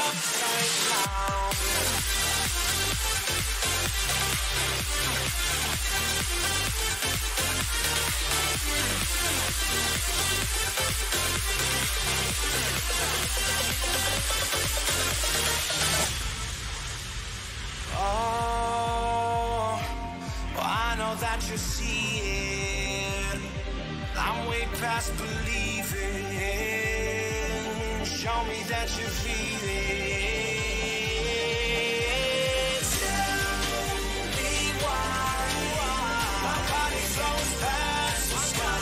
upside down. Oh, well, I know that you see it. I'm way past believing. Show me that you feel it. Tell me why my body flows past the sky.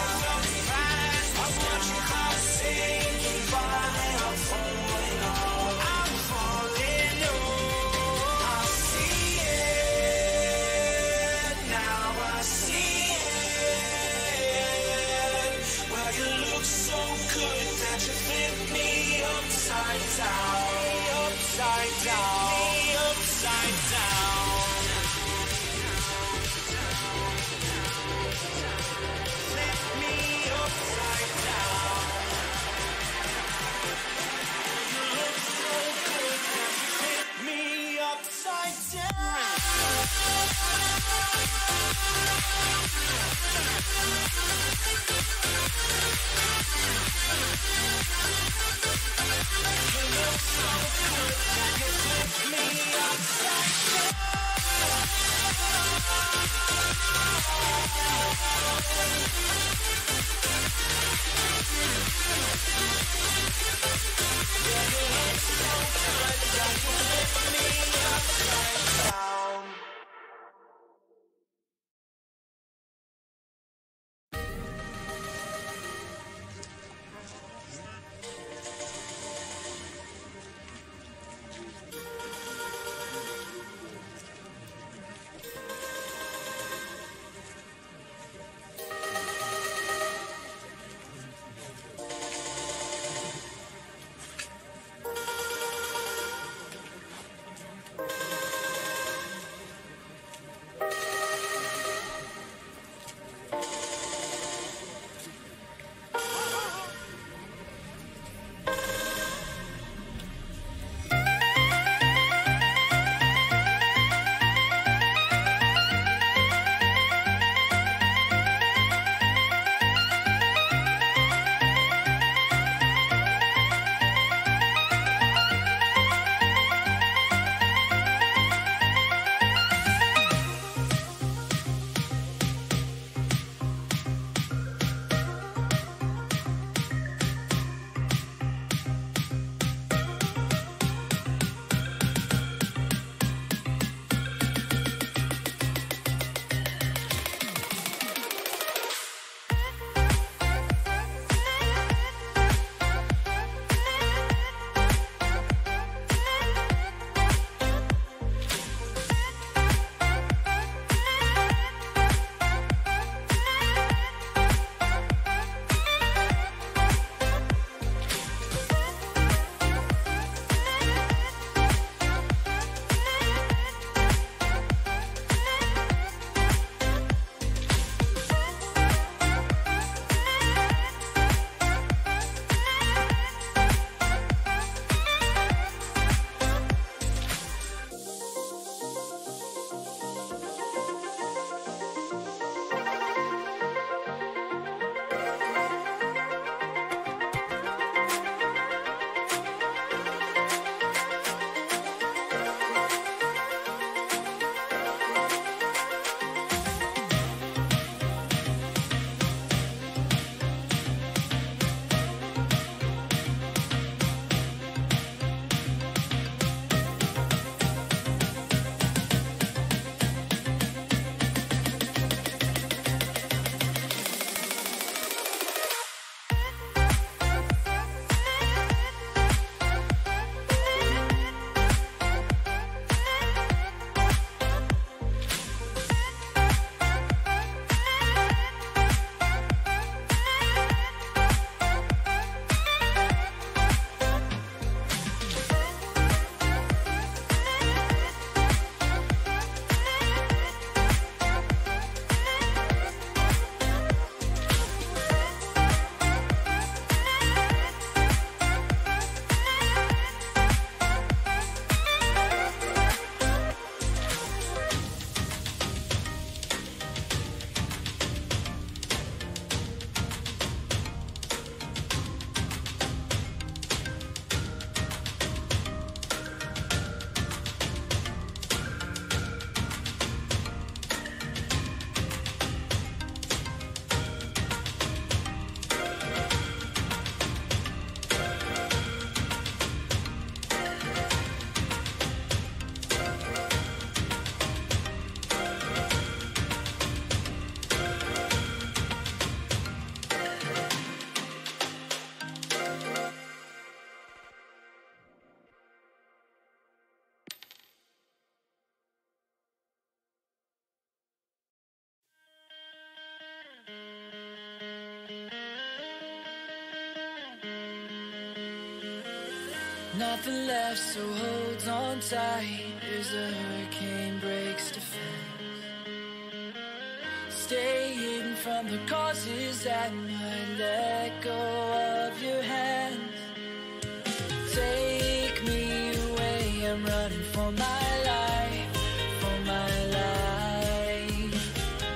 I want you out sinking by. I'm falling on. I'm falling on. I see it now. I see it. Well, you look so good that you flip me upside down. Upside down. Upside down. Flip me upside down. You look so good that you flip me upside down. You look so good that you flip me upside down. Yeah, you look so good that you flip me upside down. nothing left, so hold on tight as the hurricane breaks defense. Stay hidden from the causes that might let go of your hands. Take me away, I'm running for my life, for my life.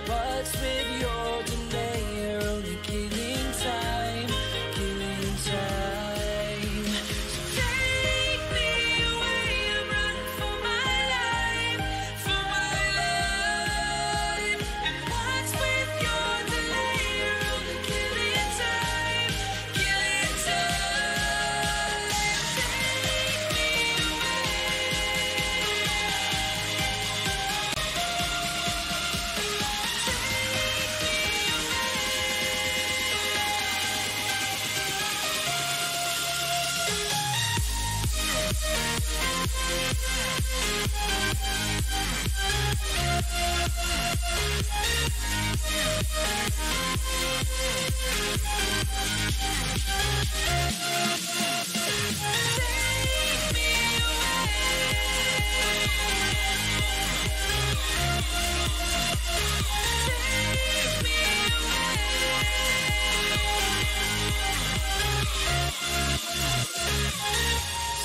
What's with your delay? You're only killing time, killing time. So take me away, I'm running for my life, for my life. And what's with your delay? You're only killing time, killing time. Take me away.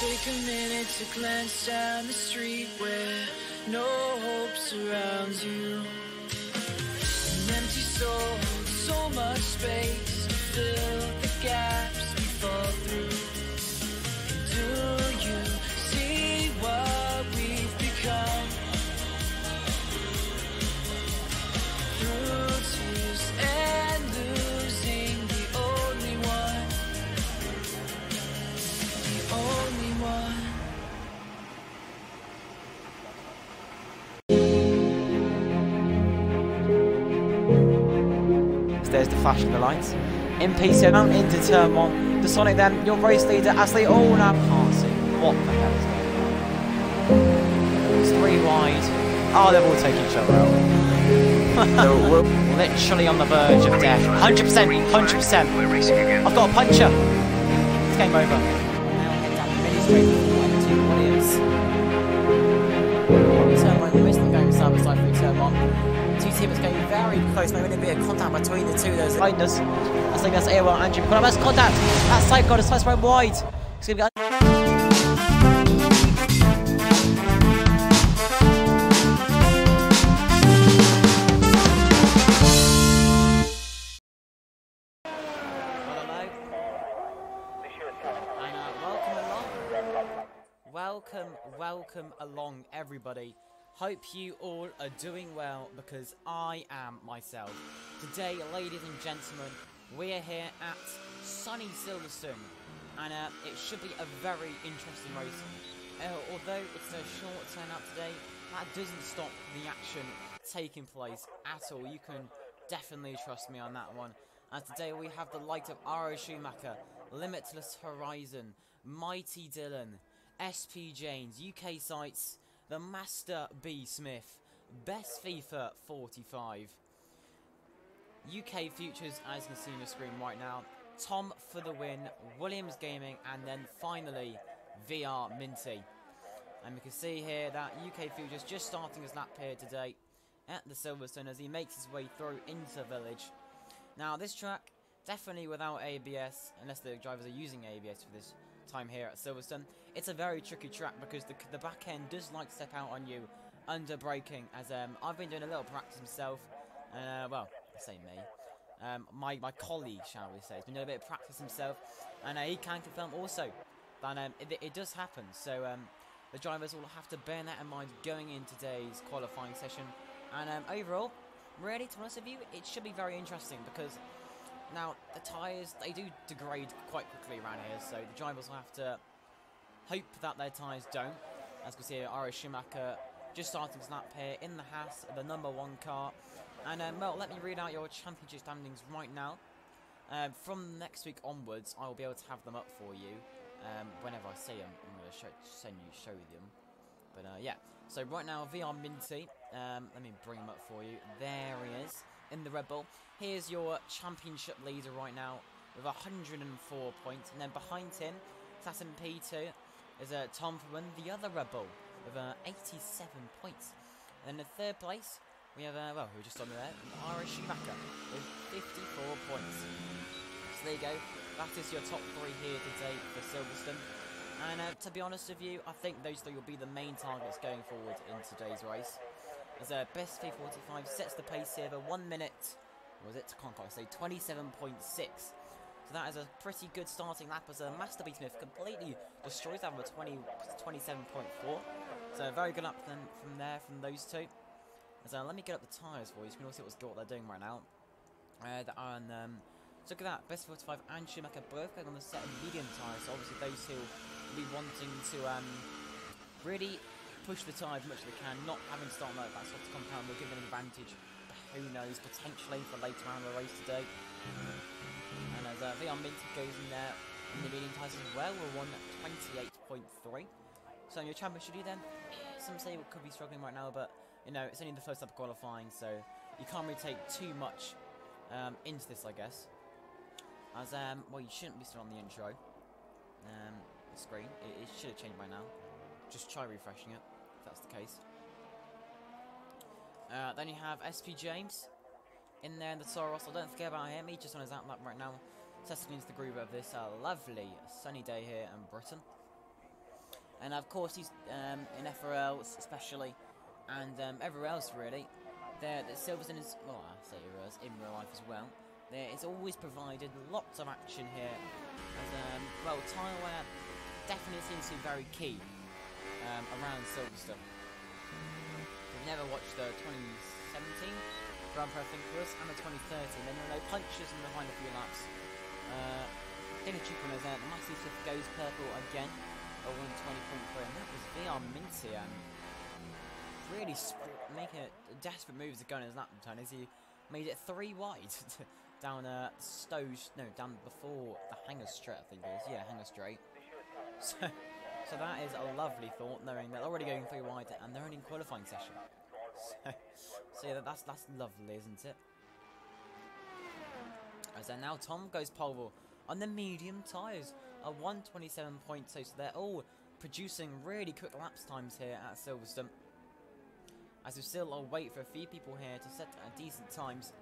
Take a minute to glance down the street where no hope surrounds you. An empty soul, so much space to fill the gaps we fall through. And do you see what we've become? Through tears and losing the only one. The only one. There's the flashing the lights. In P7 out into turn 1. The Sonic then, your race leader as they all now passing. What the hell is going on? It's 3 wide. Oh, they've all taken each other out. Literally on the verge of death. 100%, 100%. I've got a puncher. It's game over. Now head down the middle straight forward to Williams. Turn 1, you missed them going side by side through turn 1. Two teams going very close. Maybe there'll be a contact between the two. There's behind us. I think that's AOL Andrew. But that's contact. That side got a slice right wide. It's going to be. Welcome along, everybody. Hope you all are doing well, because I am myself. Today, ladies and gentlemen, we are here at sunny Silverstone, and it should be a very interesting race. Although it's a short turnout today, that doesn't stop the action taking place at all. You can definitely trust me on that one. And today we have the light of Aro Schumacher, Limitless Horizon, Mighty Dylan, SP Janes, UK Sites, the Master B Smith, Best FIFA 45, UK Futures, as you can see on your screen right now, Tom for the win, Williams Gaming, and then finally VR Minty. And we can see here that UK Futures just starting his lap here today at the Silverstone as he makes his way through into Village. Now this track, definitely without ABS, unless the drivers are using ABS for this time here at Silverstone. It's a very tricky track because the back end does like to step out on you under braking, as I've been doing a little practice myself, and well, I say me, my colleague, shall we say, has been doing a bit of practice himself, and he can confirm also that it does happen. So the drivers will have to bear that in mind going in today's qualifying session, and overall, really, to be honest with you, it should be very interesting because now the tyres, they do degrade quite quickly around here, so the drivers will have to hope that their tyres don't. As you can see here, Aro Schumacher just starting his lap here in the Haas, the #1 car. And well, let me read out your championship standings right now. From next week onwards, I will be able to have them up for you. Whenever I see them, I'm going to show them. But yeah, so right now, VR Minty, let me bring him up for you. There he is, in the Red Bull. Here's your championship leader right now with 104 points. And then behind him, Sass in P2 is Tom for the win, the other Red Bull, with 87 points. And then in third place, we have, well, who were just on there, Irish Schumacher, with 54 points. So there you go, that is your top 3 here today for Silverstone. And to be honest with you, I think those 3 will be the main targets going forward in today's race. As best P45 sets the pace here for 1 minute, what was it? Can't quite say, 27.6. So that is a pretty good starting lap as Master B Smith completely destroys that with 27.4. So a very good up then from there, from those 2. So let me get up the tyres for you, so you can all see what they're doing right now. So look at that, best 45 and Schumacher both going on the set of medium tyres. So obviously those who will be wanting to really push the tyre as much as they can, not having to start like that sort of compound will give them an advantage. But who knows, potentially for later on in the race today. And as VR Minty goes in there in the medium tyres as well, we're on 28.3. So your championship then, some say we could be struggling right now, but you know, it's only the first lap of qualifying, so you can't really take too much into this, I guess. As well, you shouldn't be still on the intro screen. It should have changed by now. Just try refreshing it, if that's the case. Then you have SP James in there in the Soros. So don't forget about him. He's just on his outlap right now, testing into the groove of this lovely sunny day here in Britain. And of course, he's in FORL especially, and everywhere else really. The Silverstone is, well, I say in real life as well. There is always provided lots of action here. As, well, tyre wear definitely seems to be very key around Silverstone. We've never watched the 2017 Grand Prix, I think it was, and the 2013. Then there are no punches in behind a few laps. Dinner cheap one is there. Massive Swift goes purple again. A 120.3, and that was VR Minty and really making desperate moves to go in his lap turn as he made it 3 wide down down before the hangar straight, I think it is. Yeah, hangar straight. So that is a lovely thought, knowing they're already going 3 wide and they're only in qualifying session. So yeah, that's lovely, isn't it? As now Tom goes pole on the medium tyres. A 127.2, so they're all producing really quick lapse times here at Silverstone. As we still wait for a few people here to set decent times.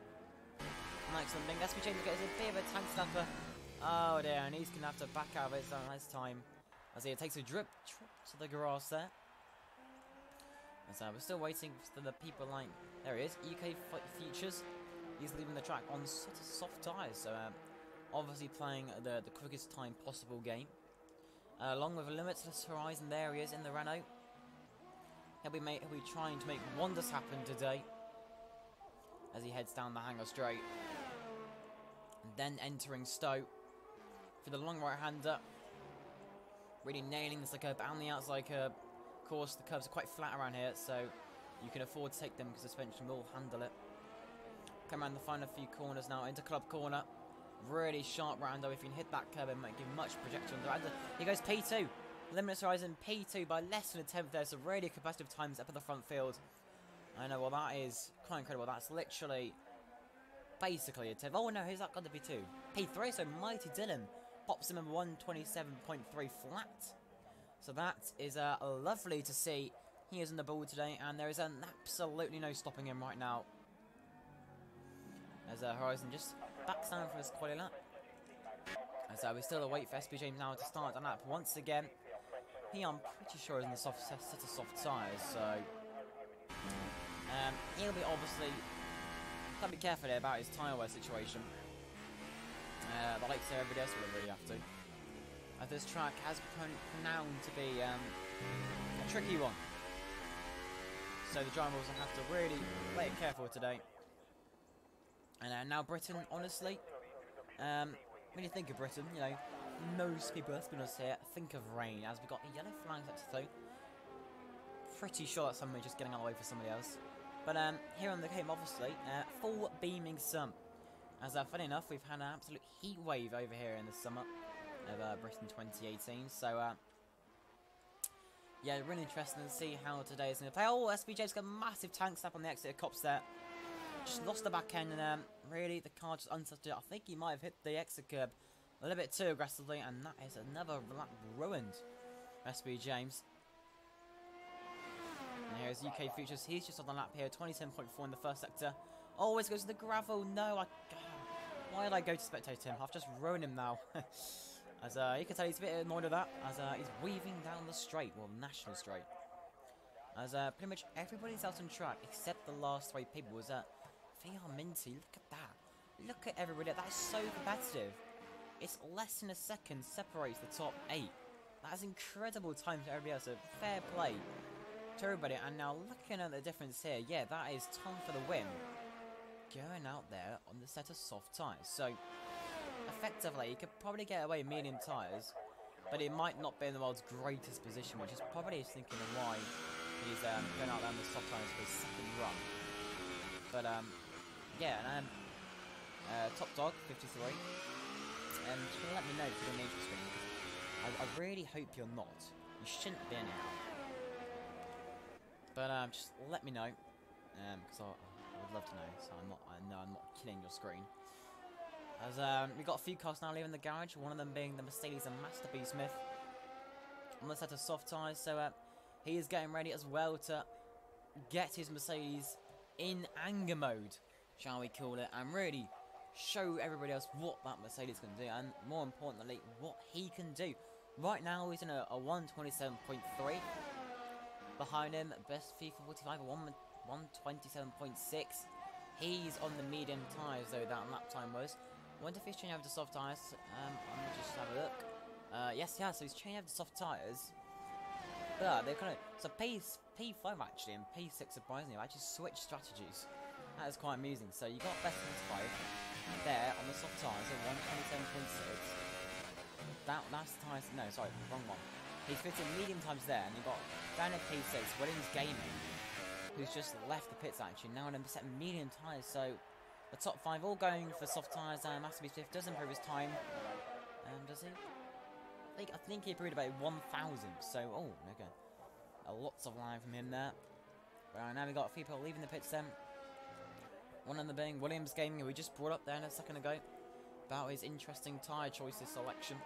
Like something, SP James gets a bit of a tank snapper. Oh dear, and he's going to have to back out of it this time. As he takes a trip to the grass there. And we're still waiting for the people like, there he is, UK Futures. He's leaving the track on sort of soft tyres, so obviously playing the quickest time possible game. Along with a limitless horizon, there he is in the Renault. He'll be trying to make wonders happen today as he heads down the hangar straight. And then entering Stowe for the long right-hander. Really nailing this curb and the outside curb. Of course, the curbs are quite flat around here, so you can afford to take them because the suspension will handle it. Come around the final few corners now into Club Corner. Really sharp roundo. If you can hit that curb, it might give much projection. He goes P2. Limitless Horizon P2 by less than a tenth there. So really competitive times up at the front field. I know, well, that is quite incredible. That's literally basically a tenth. Oh no, who's that got to be P2? P3, so Mighty Dylan pops him in 127.3 flat. So that is lovely to see. He is on the ball today, and there is absolutely no stopping him right now. As Horizon just backs down for his quali lap. As we still await for SP James now to start a lap once again. He, I'm pretty sure, is in the set of soft tyres, so he'll be obviously got to be careful here about his tyre wear situation. But like I say, everybody else will really have to. This track has been pronounced to be a tricky one, so the drivers will have to really play it careful today. And now Britain, honestly, when you think of Britain, you know, most people, let's be honest here, think of rain, as we've got the yellow flags up to throw. Pretty sure that's somebody just getting out of the way for somebody else. But here on the game, obviously, full beaming sun. As funny enough, we've had an absolute heat wave over here in the summer of Britain 2018. So, yeah, really interesting to see how today is going to play. Oh, SPJ's got a massive tank snap on the exit of Cops there. Just lost the back end, and really the car just unsupported it. I think he might have hit the exit curb a little bit too aggressively, and that is another lap ruined. SB James. And here's UK Futures. He's just on the lap here. 27.4 in the first sector. Always goes to the gravel. No, why did I go to spectate him? I've just ruined him now. As you can tell, he's a bit annoyed with that. As he's weaving down the straight. Well, national straight. As pretty much everybody's out on track except the last 3 people. Was VR Minty. Look at that. Look at everybody. That is so competitive. It's less than a second separates the top 8. That is incredible time to everybody else. So fair play to everybody. And now looking at the difference here, yeah, that is Tom for the win. Going out there on the set of soft tyres. So effectively, he could probably get away medium tyres, but it might not be in the world's greatest position, which is probably his thinking of why he's going out there on the soft tyres for his second run. But yeah, and Top Dog 53. Just gonna let me know if you're interested. I really hope you're not. You shouldn't be anyhow. But just let me know, because I would love to know. So I'm not killing your screen. As we got a few cars now leaving the garage. One of them being the Mercedes and Masterpiece Smith on the set of soft tyres. So he is getting ready as well to get his Mercedes in anger mode, shall we call it, and really show everybody else what that Mercedes can do, and more importantly, what he can do. Right now, he's in a 127.3. Behind him, best FIFA 45, 127.6. He's on the medium tyres, though, that lap time was. I wonder if he's changing over to soft tyres. I'm going to just have a look. Yes, yeah, so he's changing over to soft tyres. But they're kind of... So P5, actually, and P6, surprisingly, have actually switched strategies. That is quite amusing. So you got best of 5 there on the soft tyres at 127.6. That's tyres... No, sorry, wrong one. He's fitting medium times there, and you've got down at P6, Williams Gaming, who's just left the pits, actually. Now on a set medium tyres, so... The top 5 all going for soft tyres, and Masterpiece Smith does improve his time. Does he? I think he improved about 1,000, so, oh, okay. Lots of line from him there. Right, now we've got a few people leaving the pits then. One of them being Williams Gaming, who we just brought up there a second ago, about his interesting tyre choices selection.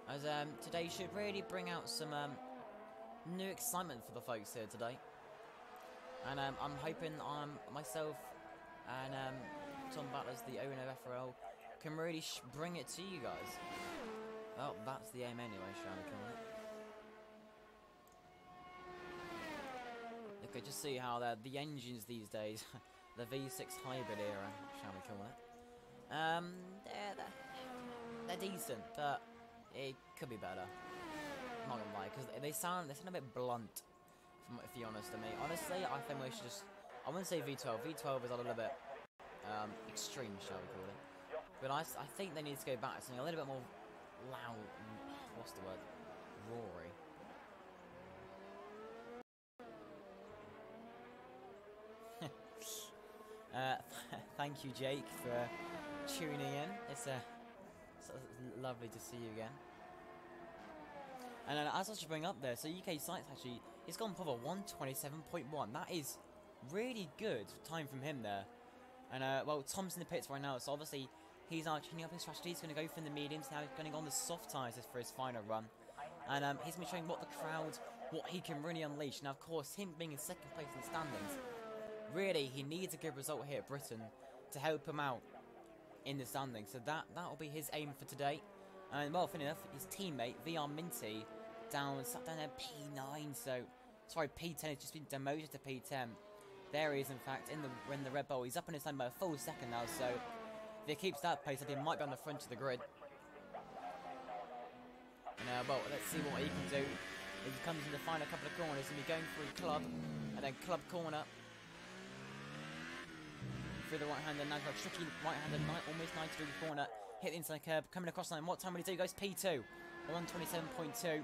As today should really bring out some new excitement for the folks here today. And I'm hoping myself and Tom Butler's the owner of FORL can really bring it to you guys. Well, that's the aim anyway, shall we call it. Okay, just see how the engines these days, the V6 hybrid era, shall we call it. They're decent, but it could be better. I'm not gonna lie, because they sound a bit blunt. If you're honest with me, honestly, I think we should just. I wouldn't say V12. V12 is a little bit extreme, shall we call it? But I think they need to go back to something a little bit more loud. What's the word? Rory. Thank you, Jake, for tuning in. It's lovely to see you again. And as I should bring up there, so UK Sites actually, he's gone for the 127.1. That is really good time from him there. And well, Tom's in the pits right now, so obviously he's now changing up his strategy. He's going to go for the mediums now. He's going to go on the soft tyres for his final run. And he's going to be showing what the crowd, what he can really unleash. Now, of course, him being in second place in the standings, really, he needs a good result here at Britain to help him out in the standings. So that will be his aim for today. And well, funny enough, his teammate VR Minty sat down at P9. So sorry, P10 has just been demoted to P10. There he is, in fact, in the Red Bull. He's up in his time by a full second now. So if he keeps that pace, he might be on the front of the grid. And well, let's see what he can do. He comes in the final couple of corners, and he's going through Club, and then Club corner. Through the right-hander, now got a tricky right-hander, almost 90-degree corner. Hit the inside curb, coming across the line. What time will he do? He goes P2, 127.2.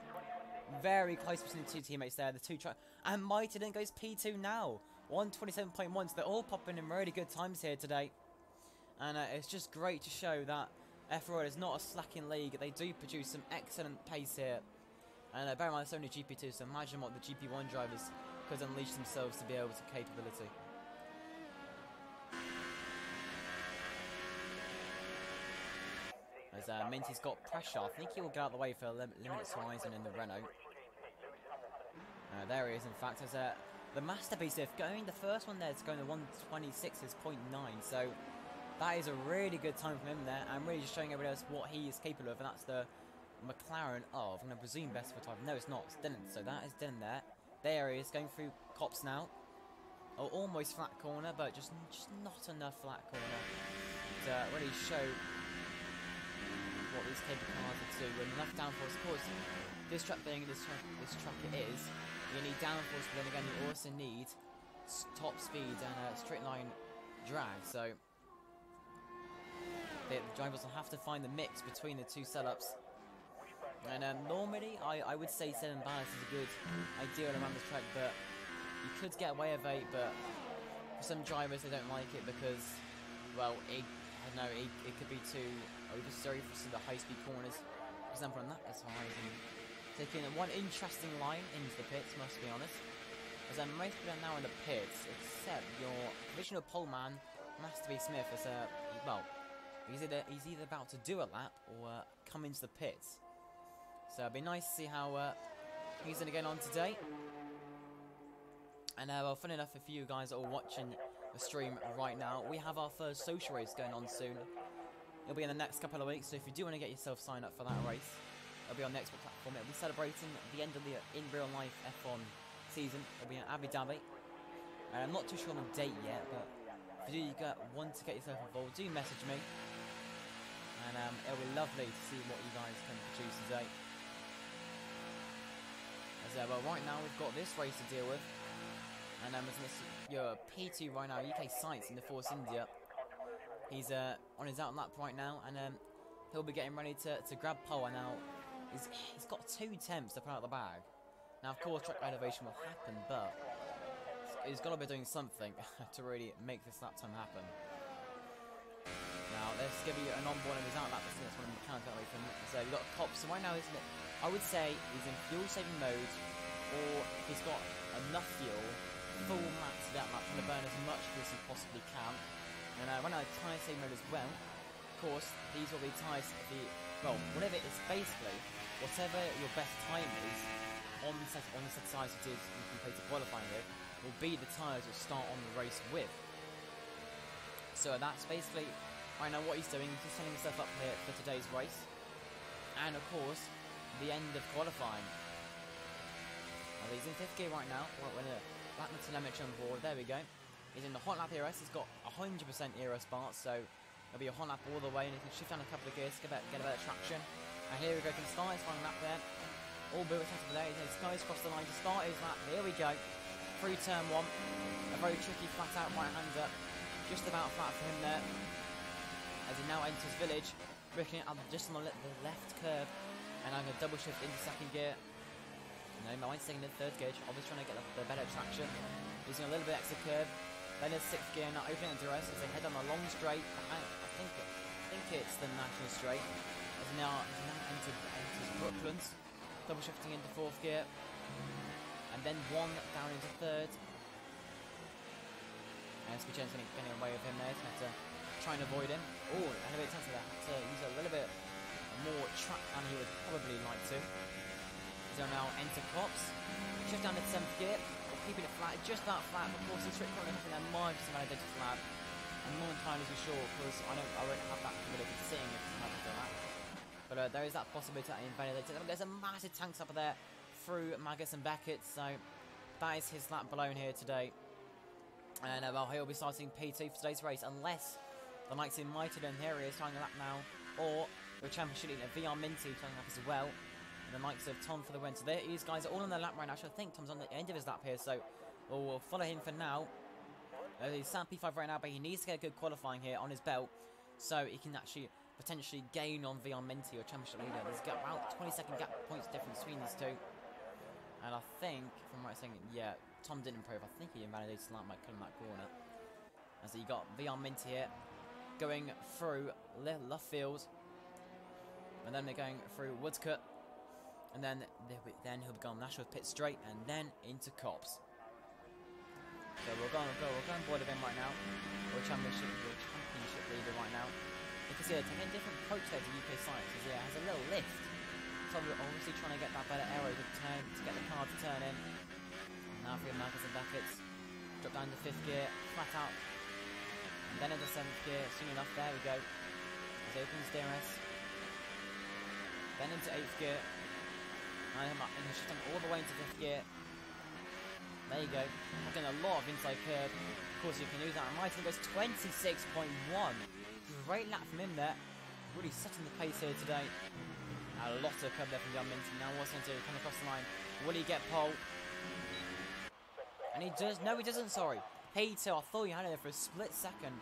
Very close between the two teammates there. The two and Mighty then goes P2 now, 127.1. So they're all popping in really good times here today. And it's just great to show that FORL is not a slacking league. They do produce some excellent pace here. And bear in mind, it's only GP2, so imagine what the GP1 drivers could unleash themselves to be able to capability. As Minty's got pressure. I think he will get out of the way for Limitless Horizon in the Renault. There he is, in fact. As the Masterpiece, if going the first one there, it's going to 126.9. So that is a really good time from him there, and really just showing everybody else what he is capable of. And that's the McLaren of, I'm going to presume, best for time. No, it's not. It's Dylan. So that is Dylan there. There he is, going through Cops now. Oh, almost flat corner, but just not enough flat corner to really show what these cable cars are do. When left downforce, of course, this truck being this truck it is, you need downforce, but then again you also need top speed and straight line drag. So the drivers will have to find the mix between the two setups. And normally, I would say 7 balance is a good ideal around this track, but you could get away with 8, but for some drivers they don't like it because, well, I don't know, it could be too oversteery for some of the high-speed corners. For example, on that as Horizon, taking one interesting line into the pits, must be honest. As most people are now in the pits, except your provisional pole man, Masterpiece Smith, as well, he's either about to do a lap or come into the pits. So it'd be nice to see how he's going to get on today. And well, fun enough, if you guys are watching the stream right now, we have our first social race going on soon. It'll be in the next couple of weeks, so if you do want to get yourself signed up for that race, it'll be on the Xbox platform. It'll be celebrating the end of the in real life F1 season. It'll be in Abu Dhabi. And I'm not too sure on the date yet, but if you do want to get yourself involved, do message me. And it'll be lovely to see what you guys can produce today. As well, right now we've got this race to deal with. And as this, your P2 right now, UK sites in the Force India. He's on his out lap right now, and he'll be getting ready to grab pole. And now he's got 2 attempts to put out the bag. Now, of course, track elevation will happen, but he's got to be doing something to really make this lap time happen. Now, let's give you an onboard of his out lap. That's one of the mechanics that way from. So we've got Cops. So right now, isn't it? I would say he's in fuel-saving mode, or he's got enough fuel, full max to that lap, trying to burn as much fuel as he possibly can. And right now, tyre-saving mode as well. Of course, these will be tyres, well, whatever it is, basically, whatever your best time is on the set tyres it is you complete qualifying with, will be the tyres you'll start on the race with. So that's basically, right now, what he's doing. He's just setting himself up here for today's race. And, of course, the end of qualifying. Well, he's in 5th gear right now. We're going to back the telemetry on board. There we go. He's in the hot lap ERS. He's got 100% ERS parts, so it'll be a hot lap all the way, and he can shift down a couple of gears to get a better traction. And here we go. Can start his final lap there. All built for there. His guys cross the line to start his lap. Here we go. Through turn 1. A very tricky flat out right hander. Just about flat for him there. As he now enters village, looking at just on the left curve. And I'm going to double shift into 2nd gear. No, my mind's taking the 3rd gear. Obviously trying to get the better traction. Using a little bit extra curve. Then the 6th gear, now opening the DRS as they head on a long straight. I think it's the National Straight. As now enters Brooklands. Double shifting into 4th gear. And then 1 down into 3rd. And Spichen's getting away with him there. He's to try and avoid him. Oh, and a bit tense there. Had to use a little bit more track than he would probably like to. So now enter Cops. Shift down to 7th gear. Keeping it flat, just about flat. Of course, he's strict running in there, margins of validated flat. I'm not entirely so sure because I won't have that ability of seeing if it's happened to that. But there is that possibility that he invalidated. There's a massive tanks up there through Magus and Beckett, so that is his lap blown here today. And well, he'll be starting P2 for today's race, unless the likes of Mighty, and here he is trying a lap now, or the championship leader VR Minty trying a lap as well. And the likes of Tom for the win. So these guys are all on their lap right now. Actually, I think Tom's on the end of his lap here, so we'll follow him for now. He's sat P5 right now, but he needs to get a good qualifying here on his belt, so he can actually potentially gain on VR Minty or championship leader. There's about 20-second gap points difference between these two. And I think, if I'm right saying, yeah, Tom didn't improve. I think he invalidated his lap might cut in that corner. And so you got VR Minty here going through left field, and then they're going through Woodscut. And then he'll go on National pit straight, and then into Cops. So we're going board of him right now. We're championship leader right now. You can see they're taking a different approach there to UK sites, because it has a little lift. So we're obviously trying to get that better aero to turn, to get the car to turn in. Now for Marcus and Beckett's. Drop down to 5th gear, flat out. And then into 7th gear, soon enough, there we go. As opens DRS. Then into 8th gear. And he's just done all the way into 5th gear. There you go. We're getting a lot of inside curve. Of course, you can use that. And Martin goes 26.1. Great lap from him there. Really setting the pace here today. A lot of curve there from Jan Minty. Now what's going to do? Come across the line. Will he get pole? And he does. No, he doesn't, sorry. P2. I thought he had it there for a split second.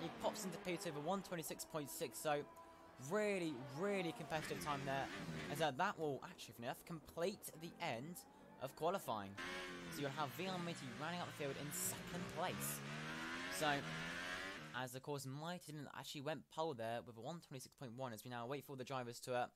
He pops into P2 for 126.6. So, really, really competitive time there. As that will, actually, if enough, complete the end of qualifying. So you'll have VR Minty running up the field in 2nd place. So, as of course Mighty didn't actually went pole there with a 126.1 as we now wait for the drivers to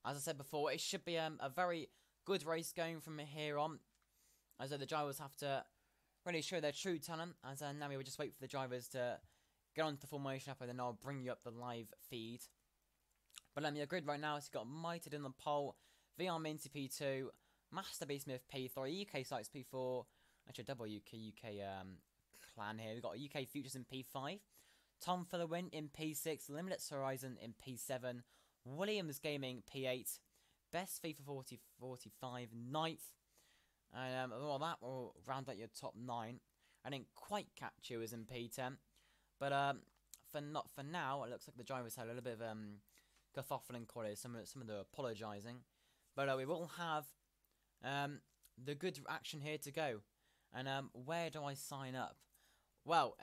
as I said before, it should be a very good race going from here on. As the drivers have to really show their true talent. As now we will just wait for the drivers to get onto the formation app, and then I'll bring you up the live feed. But your grid right now is you've got Mighted in the pole, VR Minty P2, Master B Smith P3, UK Sites P4, actually double UK clan here. We've got UK Futures in P5, Tom for the win in P6, Limitless Horizon in P7, Williams Gaming P8, Best FIFA 45 9th. And well, that will round out your top 9. I didn't quite catch you as in P10, but for now, it looks like the drivers had a little bit of kerfuffle in quality. Some of them apologising, but we will have the good action here to go. And where do I sign up? Well,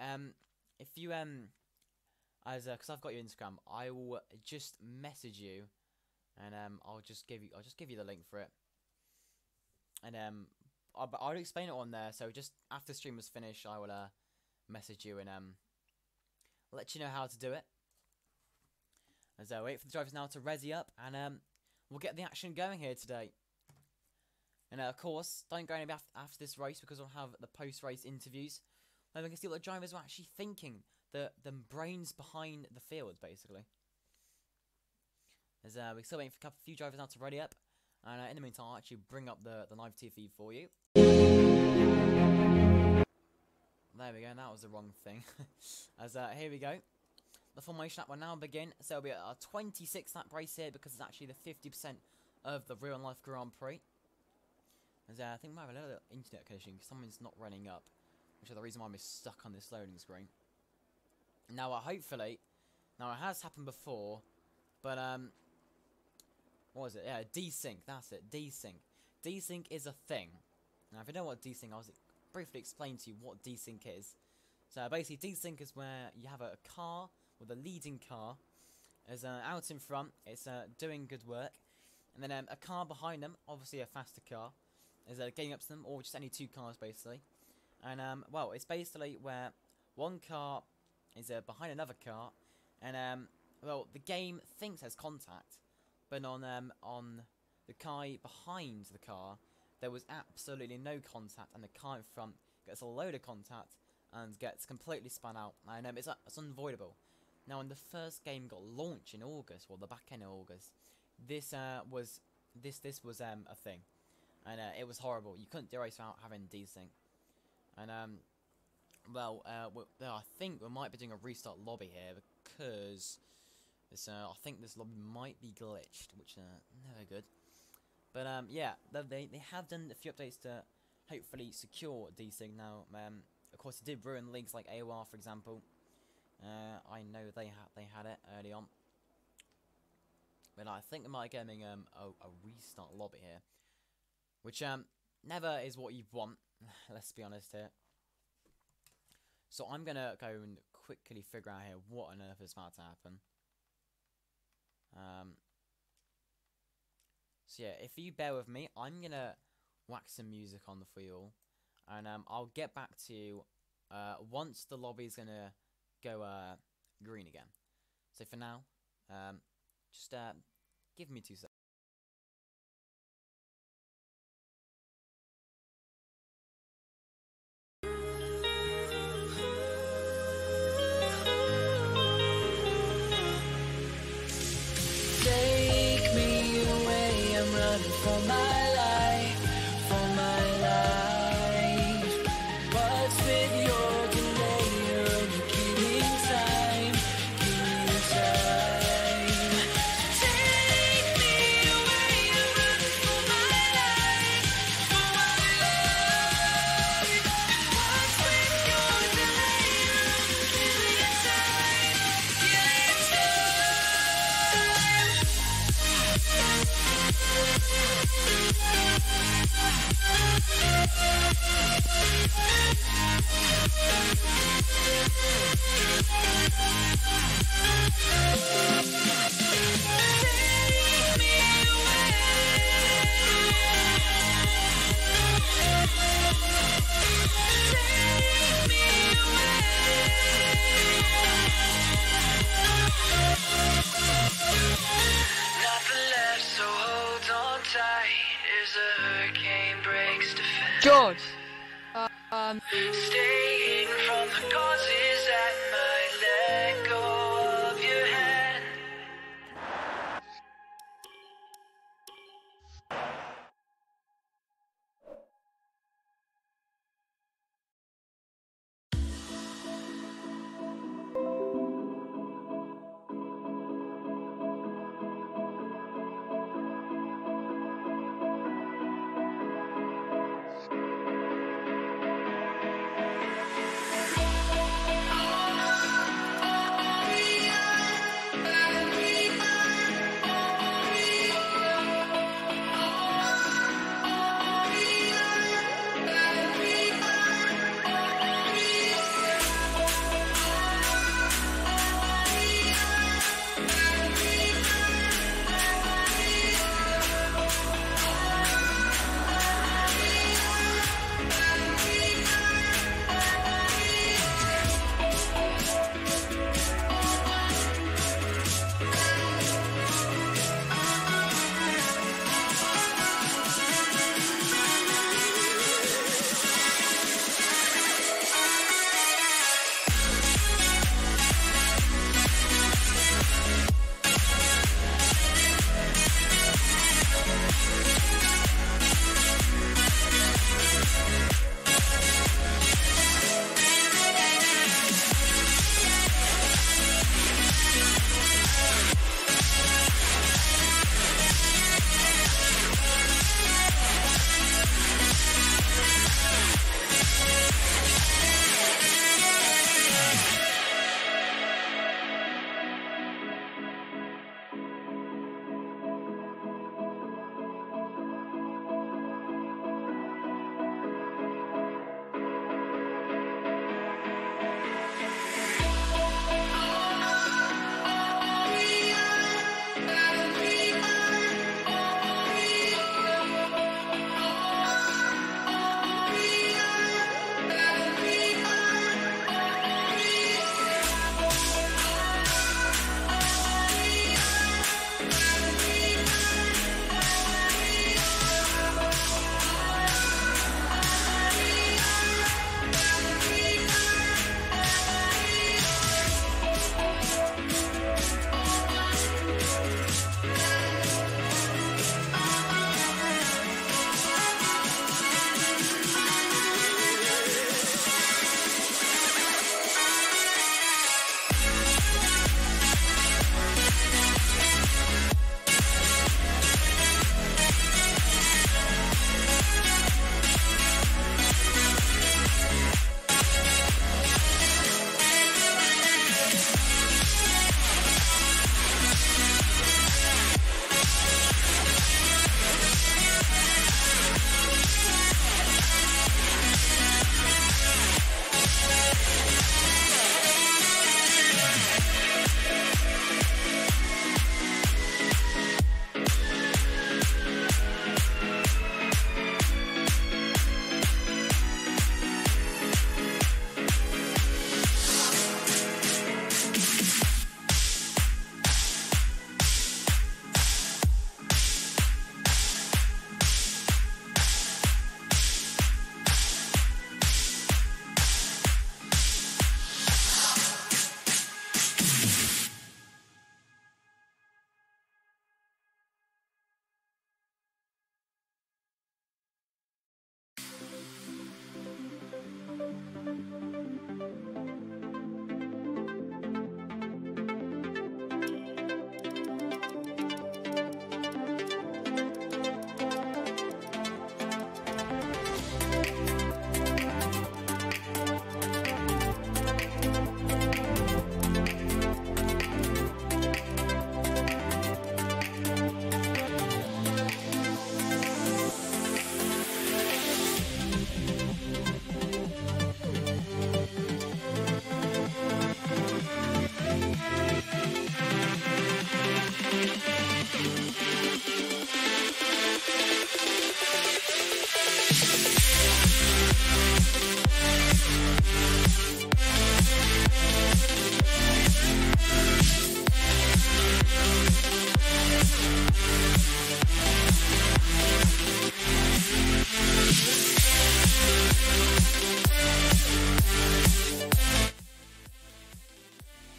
if you because I've got your Instagram, I will just message you, and I'll just give you the link for it. And I'll explain it on there. So just after the stream was finished, I will message you and let you know how to do it. As I wait for the drivers now to resi up, and we'll get the action going here today. And of course, don't go any after this race, because we'll have the post-race interviews where we can see what the drivers were actually thinking, the brains behind the field, basically. As we're still waiting for a few drivers now to ready up. And in the meantime, I'll actually bring up the live TV feed for you. There we go, that was the wrong thing. As here we go. The formation lap will now begin. So it'll be a 26 lap race here, because it's actually the 50% of the real life Grand Prix. As I think we might have a little internet connection, because someone's not running up, which is the reason why I'm stuck on this loading screen. Now hopefully, now it has happened before, but what was it? Yeah, desync. That's it. Desync. Desync is a thing. Now, if you know what desync, I'll briefly explain to you what desync is. So basically, desync is where you have a car, or the leading car, is out in front. It's doing good work, and then a car behind them, obviously a faster car, is getting up to them, or just any two cars basically. And well, it's basically where one car is behind another car, and well, the game thinks there's contact. But on the car behind the car, there was absolutely no contact, and the car in front gets a load of contact and gets completely spun out. And it's unavoidable. Now, when the first game got launched in August, or the back end of August, this was a thing, and it was horrible. You couldn't do race without having desync. And well, I think we might be doing a restart lobby here, because I think this lobby might be glitched, which never good. But yeah, they have done a few updates to hopefully secure desync now. Of course, it did ruin leagues like AOR, for example. I know they had it early on. But I think they might be getting a restart lobby here, which never is what you want. Let's be honest here. So I'm gonna go and quickly figure out here what on earth is about to happen. So yeah, if you bear with me, I'm gonna whack some music on for you all, and I'll get back to you once the lobby's gonna go green again. So for now, Just give me 2 seconds. Take me away, I'm running for my life, for my life. What's with your delay? You're only killing time, killing time. Take me away, I'm running for my life, for my life. What's with your delay? You're only killing time, killing nothing left, so hold on tight as the hurricane breaks defense. George. Staying from the causes that might let go of your hand.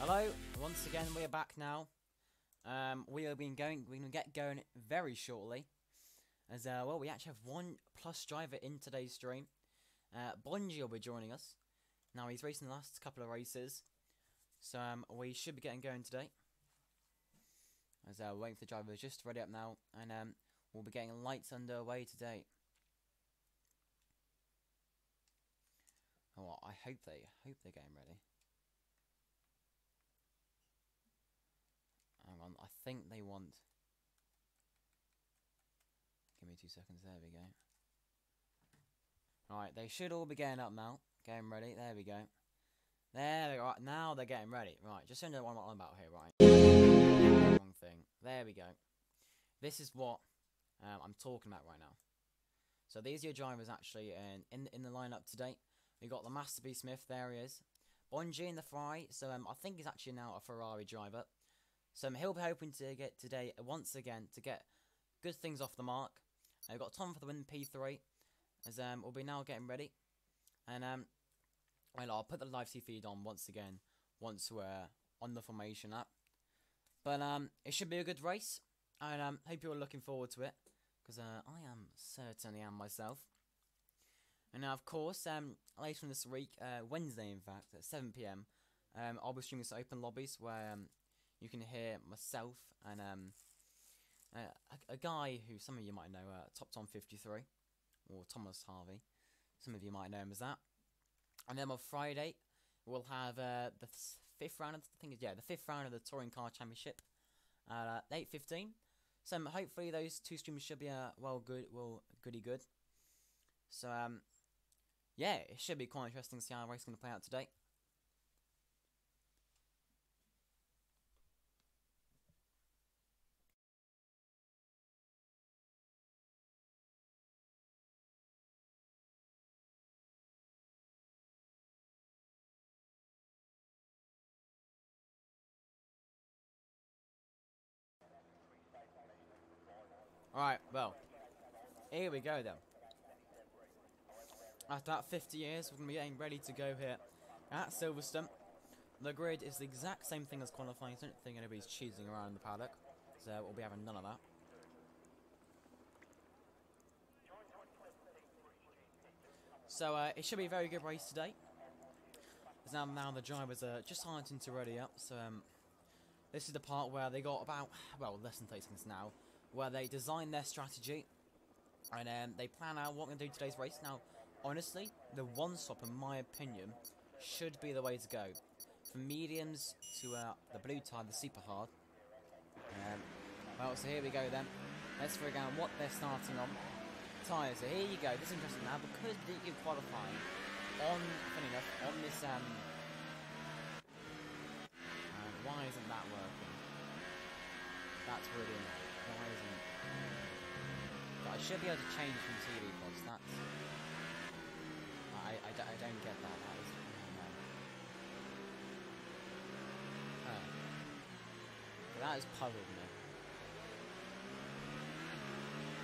Hello, once again we are back now. We're going to get going very shortly. As well, we actually have one plus driver in today's stream. Bonji will be joining us. Now he's racing the last couple of races, so we should be getting going today. As we're waiting for the drivers just ready up now, and we'll be getting lights underway today. Oh, I hope they're getting ready. Hang on, I think they want. Give me 2 seconds. There we go. Alright, they should all be getting up now. Getting ready. There we go. There they are. Now they're getting ready. Right, just so you know what I'm on about here, right? Wrong thing. There we go. This is what I'm talking about right now. So these are your drivers actually in the lineup today. We got the Master B Smith. There he is. Bonji in the Ferrari. So I think he's actually now a Ferrari driver. So he'll be hoping to get today once again to get good things off the mark. We've got Tom for the win P3, as we'll be now getting ready, and well, I'll put the live feed on once again once we're on the formation app. But it should be a good race, and hope you're looking forward to it, because I certainly am myself. And now, of course, later in this week, Wednesday in fact, at 7 PM, I'll be streaming some open lobbies where you can hear myself and a guy who some of you might know, Top Tom 53, or Thomas Harvey. Some of you might know him as that. And then on Friday, we'll have the fifth round of the fifth round of the Touring Car Championship at 8:15. So hopefully those two streams should be goody good. So yeah, it should be quite interesting to see how the race is going to play out today. Alright, well, here we go then. After that 50 years, we're going to be getting ready to go here at Silverstone. The grid is the exact same thing as qualifying, so I don't think anybody's cheesing around the paddock, so we'll be having none of that. So it should be a very good race today. As now the drivers are just starting to ready up, so this is the part where they got about, well, less than 30 seconds now, where they design their strategy, and they plan out what we're going to do today's race. Now, honestly, the one-stop, in my opinion, should be the way to go. From mediums to the blue tire, the super hard. Well, so here we go then. Let's figure out what they're starting on. Tyres, so here you go. This is interesting now, because you're qualifying on, funny enough, on this, why isn't that working? That's really annoying. Why isn't... But I should be able to change from TV pods. That's... I don't get that. That is... So that has puzzled me.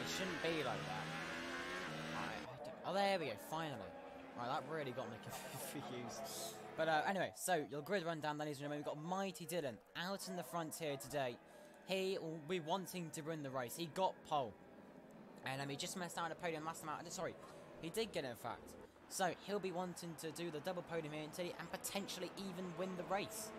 It shouldn't be like that. Oh, there we go. Finally. Right, that really got me confused. But anyway, so your grid rundown, ladies and gentlemen. We've got Mighty Dylan out in the front here today. He will be wanting to win the race. He got pole. And he just messed out a podium last time out. Sorry, he did get it, in fact. So he'll be wanting to do the double podium here today and potentially even win the race.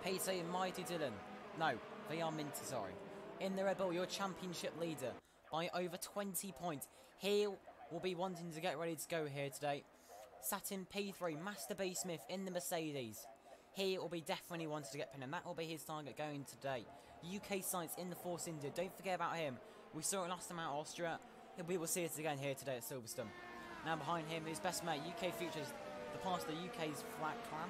Peter Mighty Dylan. No, VR Minty, sorry. In the Red Bull, your championship leader by over 20 points. He will be wanting to get ready to go here today. Sat in P3, Master B Smith in the Mercedes. He will be definitely wanting to get pinned, and that will be his target going today. UK sites in the Force India. Don't forget about him. We saw it last time out Austria. We will see it again here today at Silverstone. Now behind him, his best mate, UK Futures, the part of the UK's flat clan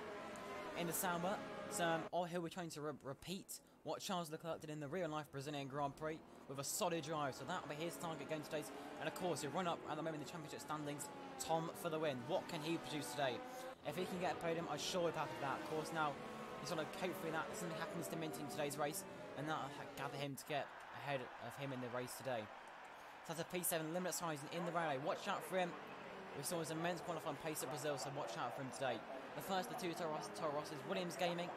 in the Sauber. So he'll be trying to repeat what Charles Leclerc did in the real-life Brazilian Grand Prix with a solid drive. So that will be his target going today. And of course, he'll run up at the moment in the championship standings. Tom for the win. What can he produce today? If he can get a podium, I'm sure he'll have that. Of course, now he's sort of hopefully that something happens to Mint in today's race, and that'll gather him to get ahead of him in the race today. So that's a P7 limitless horizon in the railway. Watch out for him. We saw his immense qualifying pace at Brazil, so watch out for him today. the first of the two Toro Rosses, Williams Gaming.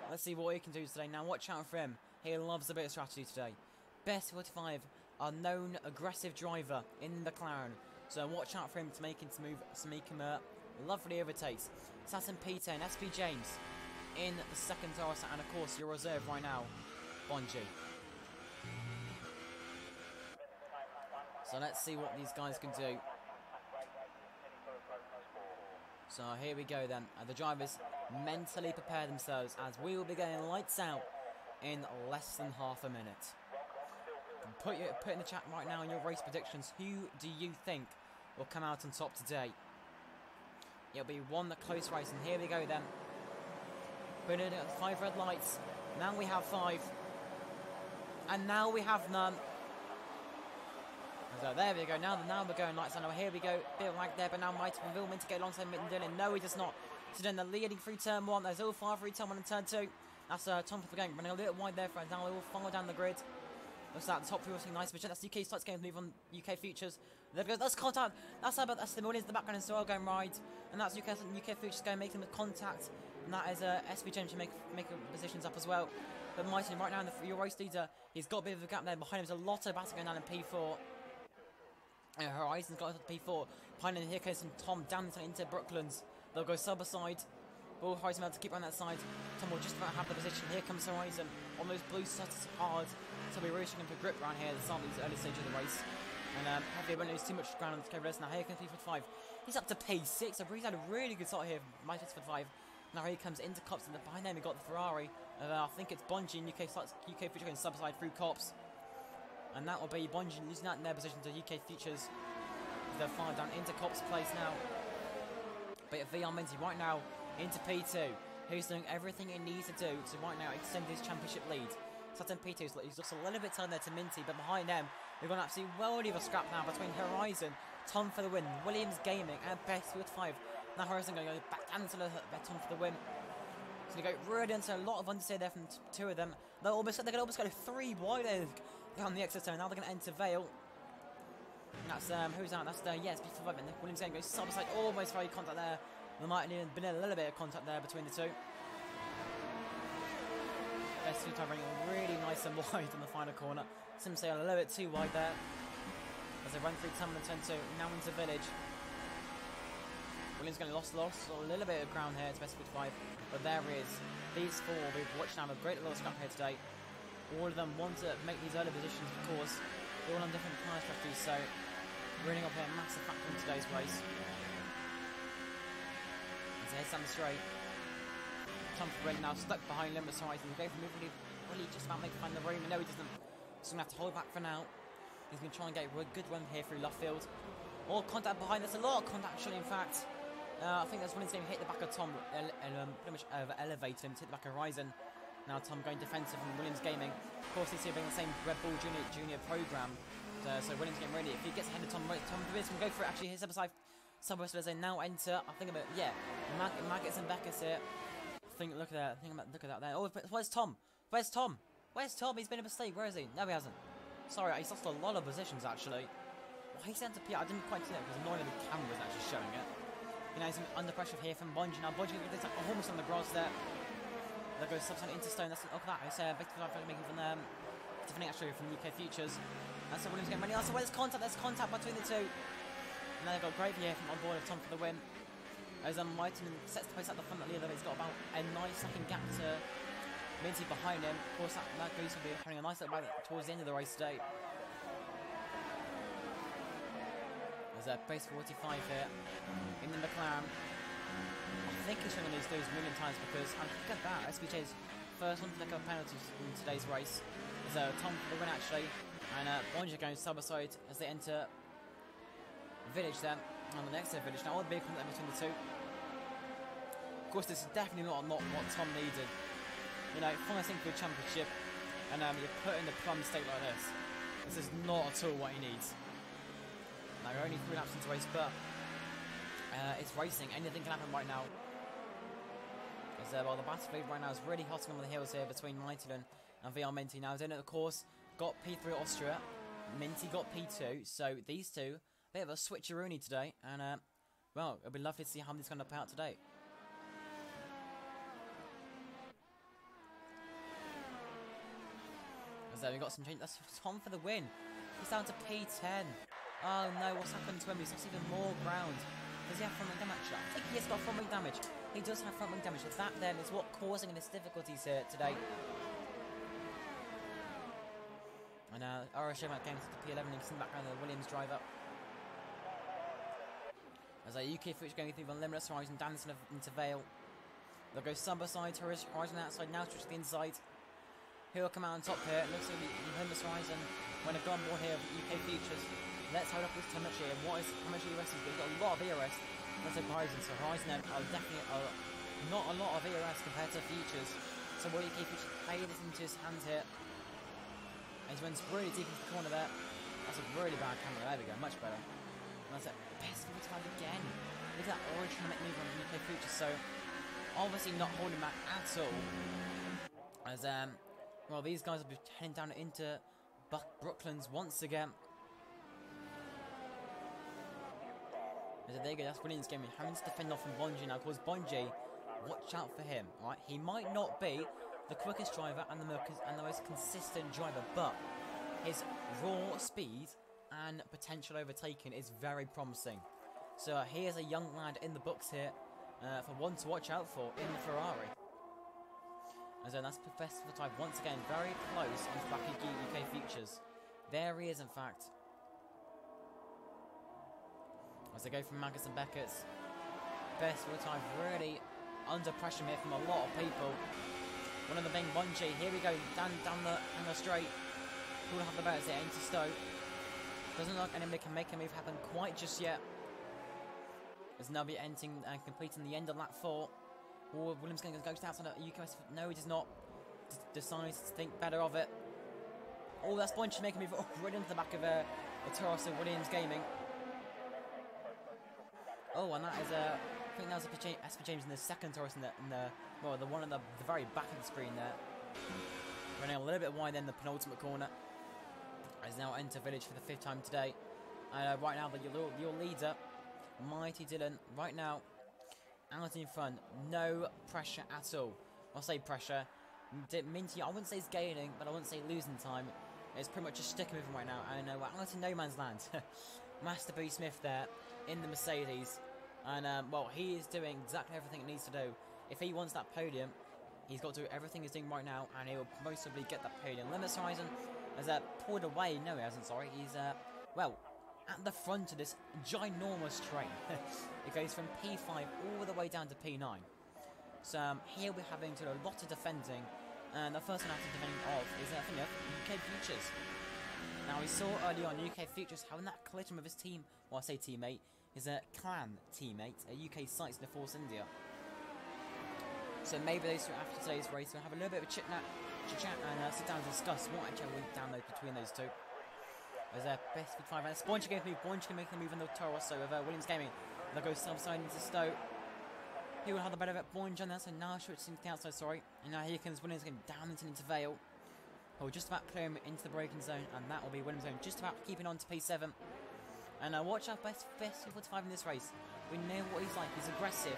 Let's see what he can do today. Now, watch out for him. He loves a bit of strategy today. Best 45, a known aggressive driver in the McLaren. So watch out for him to make him move, to make him lovely overtakes. Saturn P10, SP James in the second Taurus, and of course your reserve right now, Bonji. So let's see what these guys can do. So here we go then. The drivers mentally prepare themselves as we will be getting lights out in less than half a minute. Put in the chat right now in your race predictions. Who do you think will come out on top today? It'll be one close race, and here we go then. Putting it at 5 red lights. Now we have 5. And now we have none. So there we go. Now we're going lights. I know. Here we go. Bit of lag there, but now Mighty will meant to get alongside Mitten Dillon. No, he does not. So then they're leading through turn 1. There's all 5 through turn 1 and turn 2. That's Tom for the game. Running a little wide there for us. Now they will follow down the grid. Looks like the top 3 will see nice, but that's UK starts going to move on UK Futures. There we go. That's contact. That's the Williams in the background as well going wide. And that's UK Futures going making with contact. And that is SP James to make positions up as well. But Mighty right now in your race leader, he's got a bit of a gap there. Behind him there's a lot of battle going down in P4. Horizon's got a P4. Behind him here comes some Tom down into Brooklands. They'll go sub-aside. Will Horizon able to keep on that side. Tom will just about have the position. Here comes Horizon on those blue sets hard. So we're really struggling for grip around here at the start of the early stage of the race. And hopefully won't lose too much ground on the cover. Now here comes P45. He's up to P6. So he's had a really good start here from my P45. Now he comes into Cops, and behind them we got the Ferrari. I think it's Bonji in UK Future going sub-side through Cops. And that will be Bonji losing that in their position to UK Futures. They're far down into Cops' place now. But VR Minty right now into P2. Who's doing everything he needs to do to right now extend his championship lead. Saturn P2 he's just a little bit tired there to Minty, but behind them we've got an absolute world of a scrap now between Horizon, Tom for the win, Williams Gaming, and Best with 5. Now Horizon going to go back down into Tom for the win. So they go really into a lot of understeer there from 2 of them. They can almost go 3 wide on the exit turn. Now they're going to enter Vale. And that's who's that? That's yes, P5 and Williams Gaming goes sub side, almost very contact there. There might have been a little bit of contact there between the 2. Best two time running really nice and wide in the final corner. Some say a little bit too wide there. As they run through turn 1 and turn 2, now into Village. Williams going to lost a little bit of ground here to Best 5, but there is these 4 we've watched now with a great little scrap here today. All of them want to make these early positions, of course. They're all on different tyre strategies, so running up here a massive factor in today's race. As he heads down the straight. Tom for now stuck behind Limit Horizon. He's going for really just about making find the room. No, he doesn't. So I'm going to have to hold back for now. He's going to try and get a good run here through Luffield. All contact behind us. A lot of contact actually, in fact. I think that's when he's going to hit the back of Tom and pretty much elevate him to hit the back of Horizon. Now Tom going defensive from Williams Gaming. Of course, he's here being the same Red Bull Junior program. So Williams getting ready. If he gets ahead of Tom Williams can go for it. Actually, his sub-west as they now enter. I think about Maggots and Beckers here. Look at that there. Oh, where's Tom? Where's Tom? He's been a mistake. Where is he? No, he hasn't. Sorry, he's lost a lot of positions actually. Well, he's sent to P. I didn't quite see that because annoyingly the camera was actually showing it. You know, he's under pressure here from Bonji. Now Bonji gets almost on the grass there. There goes subside into Stone. That's look at that. It's making from defending actually from UK Futures. And so Williams getting ready. So where's contact? There's contact between the 2. And they've got Gravy here from on board of Tom for the win. As Whiteman sets the pace at the front of the leader, he's got about a nice second gap to Minty behind him. Of course, that goose will be having a nice little battle towards the end of the race today. There's a base 45 here in the McLaren. I think he's going to lose those a million times because, and look at that, SPJ's first one to take up penalties in today's race. There's Tom for the win actually, and Bonja going sub-aside as they enter Village then. On the next Village now, all the big contact between the 2. Of course, this is definitely not what Tom needed. You know, finishing for a championship, and you're put in the plum state like this. This is not at all what he needs. Now, you're only 3 laps into the race, but it's racing. Anything can happen right now. As well, the battlefield right now is really hotting on the heels here between Mightyland and VR Minty. Now, then, of course, got P3 Austria. Minty got P2, so these 2. Bit of a switcheroony today, and well, it'll be lovely to see how these going to play out today. there, we got some change. That's Tom for the win. He's down to P10. Oh no, what's happened to him? He's lost even more ground. Does he have front wing damage? I think he has got front wing damage. He does have front wing damage. So that then is what causing his difficulties here today. And RSM games to P11 and some background of the Williams driver. As a UK Future going through the Limitless Horizon, dancing into Vale. They'll go sub by side, Horizon outside, now switch to the inside. He'll come out on top here. It looks like the Limitless Horizon. When I've gone more here with UK Futures. Let's hold up this temperature here. What is how much ERS is? We've got a lot of ERS. Let's take Horizon. So Horizon then are definitely not a lot of ERS compared to Futures. So will UK Futures play this into his hands here? He runs really deep into the corner there. That's a really bad camera. There we go, much better. And that's it. Best of the time again. Look at that original move on the UK Futures. So obviously not holding back at all. As well, these guys will be heading down into Brooklands once again. So there you go, that's Williams game. Having to defend off from Bonji now, because Bonji, watch out for him, right? He might not be the quickest driver and the most consistent driver, but his raw speed and potential overtaking is very promising. So he is a young lad in the books here for one to watch out for in the Ferrari. And so that's Professor for Type once again, very close on the back of UK Futures. There he is, in fact. As they go from Magus and Beckett's. Best for Type really under pressure here from a lot of people. One of them being Bonji. Here we go, down the straight. Who will have the better as they aim to Stowe. Doesn't look like anybody can make a move happen quite just yet. As now be ending and completing the end of lap 4. Oh, Williams going to go outside of UKS. No, he does not. Decides to think better of it. Oh, that's Bonji making a move right into the back of the Taurus of Williams Gaming. Oh, and that is I think that was SP James in the second Taurus in the one at the very back of the screen there. Running a little bit wide in the penultimate corner. Has now entered Village for the 5th time today. And right now, your leader, Mighty Dylan, right now, out in front. No pressure at all. I'll say pressure. Minty, I wouldn't say he's gaining, but I wouldn't say losing time. It's pretty much just sticking with him right now. And we're out in no man's land. Master B Smith there in the Mercedes. And, well, he is doing exactly everything he needs to do. If he wants that podium, he's got to do everything he's doing right now, and he will most probably get that podium. Limitless Horizon has pulled away. No, he hasn't, sorry. He's, well, at the front of this ginormous train. It goes from P5 all the way down to P9. So here we're having to do a lot of defending. And the first one I have to defend of is UK Futures. Now we saw early on UK Futures having that collision with his team, well I say teammate, his clan teammate, a UK Sites in the Force India. So maybe those two after today's race will have a little bit of a chit chat and sit down and discuss what actually went down between those two. There's a best for 5 minutes. Bonji can move. Bonji can make the move in the Taurus. So with Williams Gaming, they'll go side into Stowe. He will have the better of it. Bonji on that side. Now switching to the outside. Sorry. And now here comes Williams going down into Vale. He'll just about clear him into the braking zone, and that will be Williams Gaming just about keeping on to P7. And watch out, best 45 in this race. We know what he's like. He's aggressive.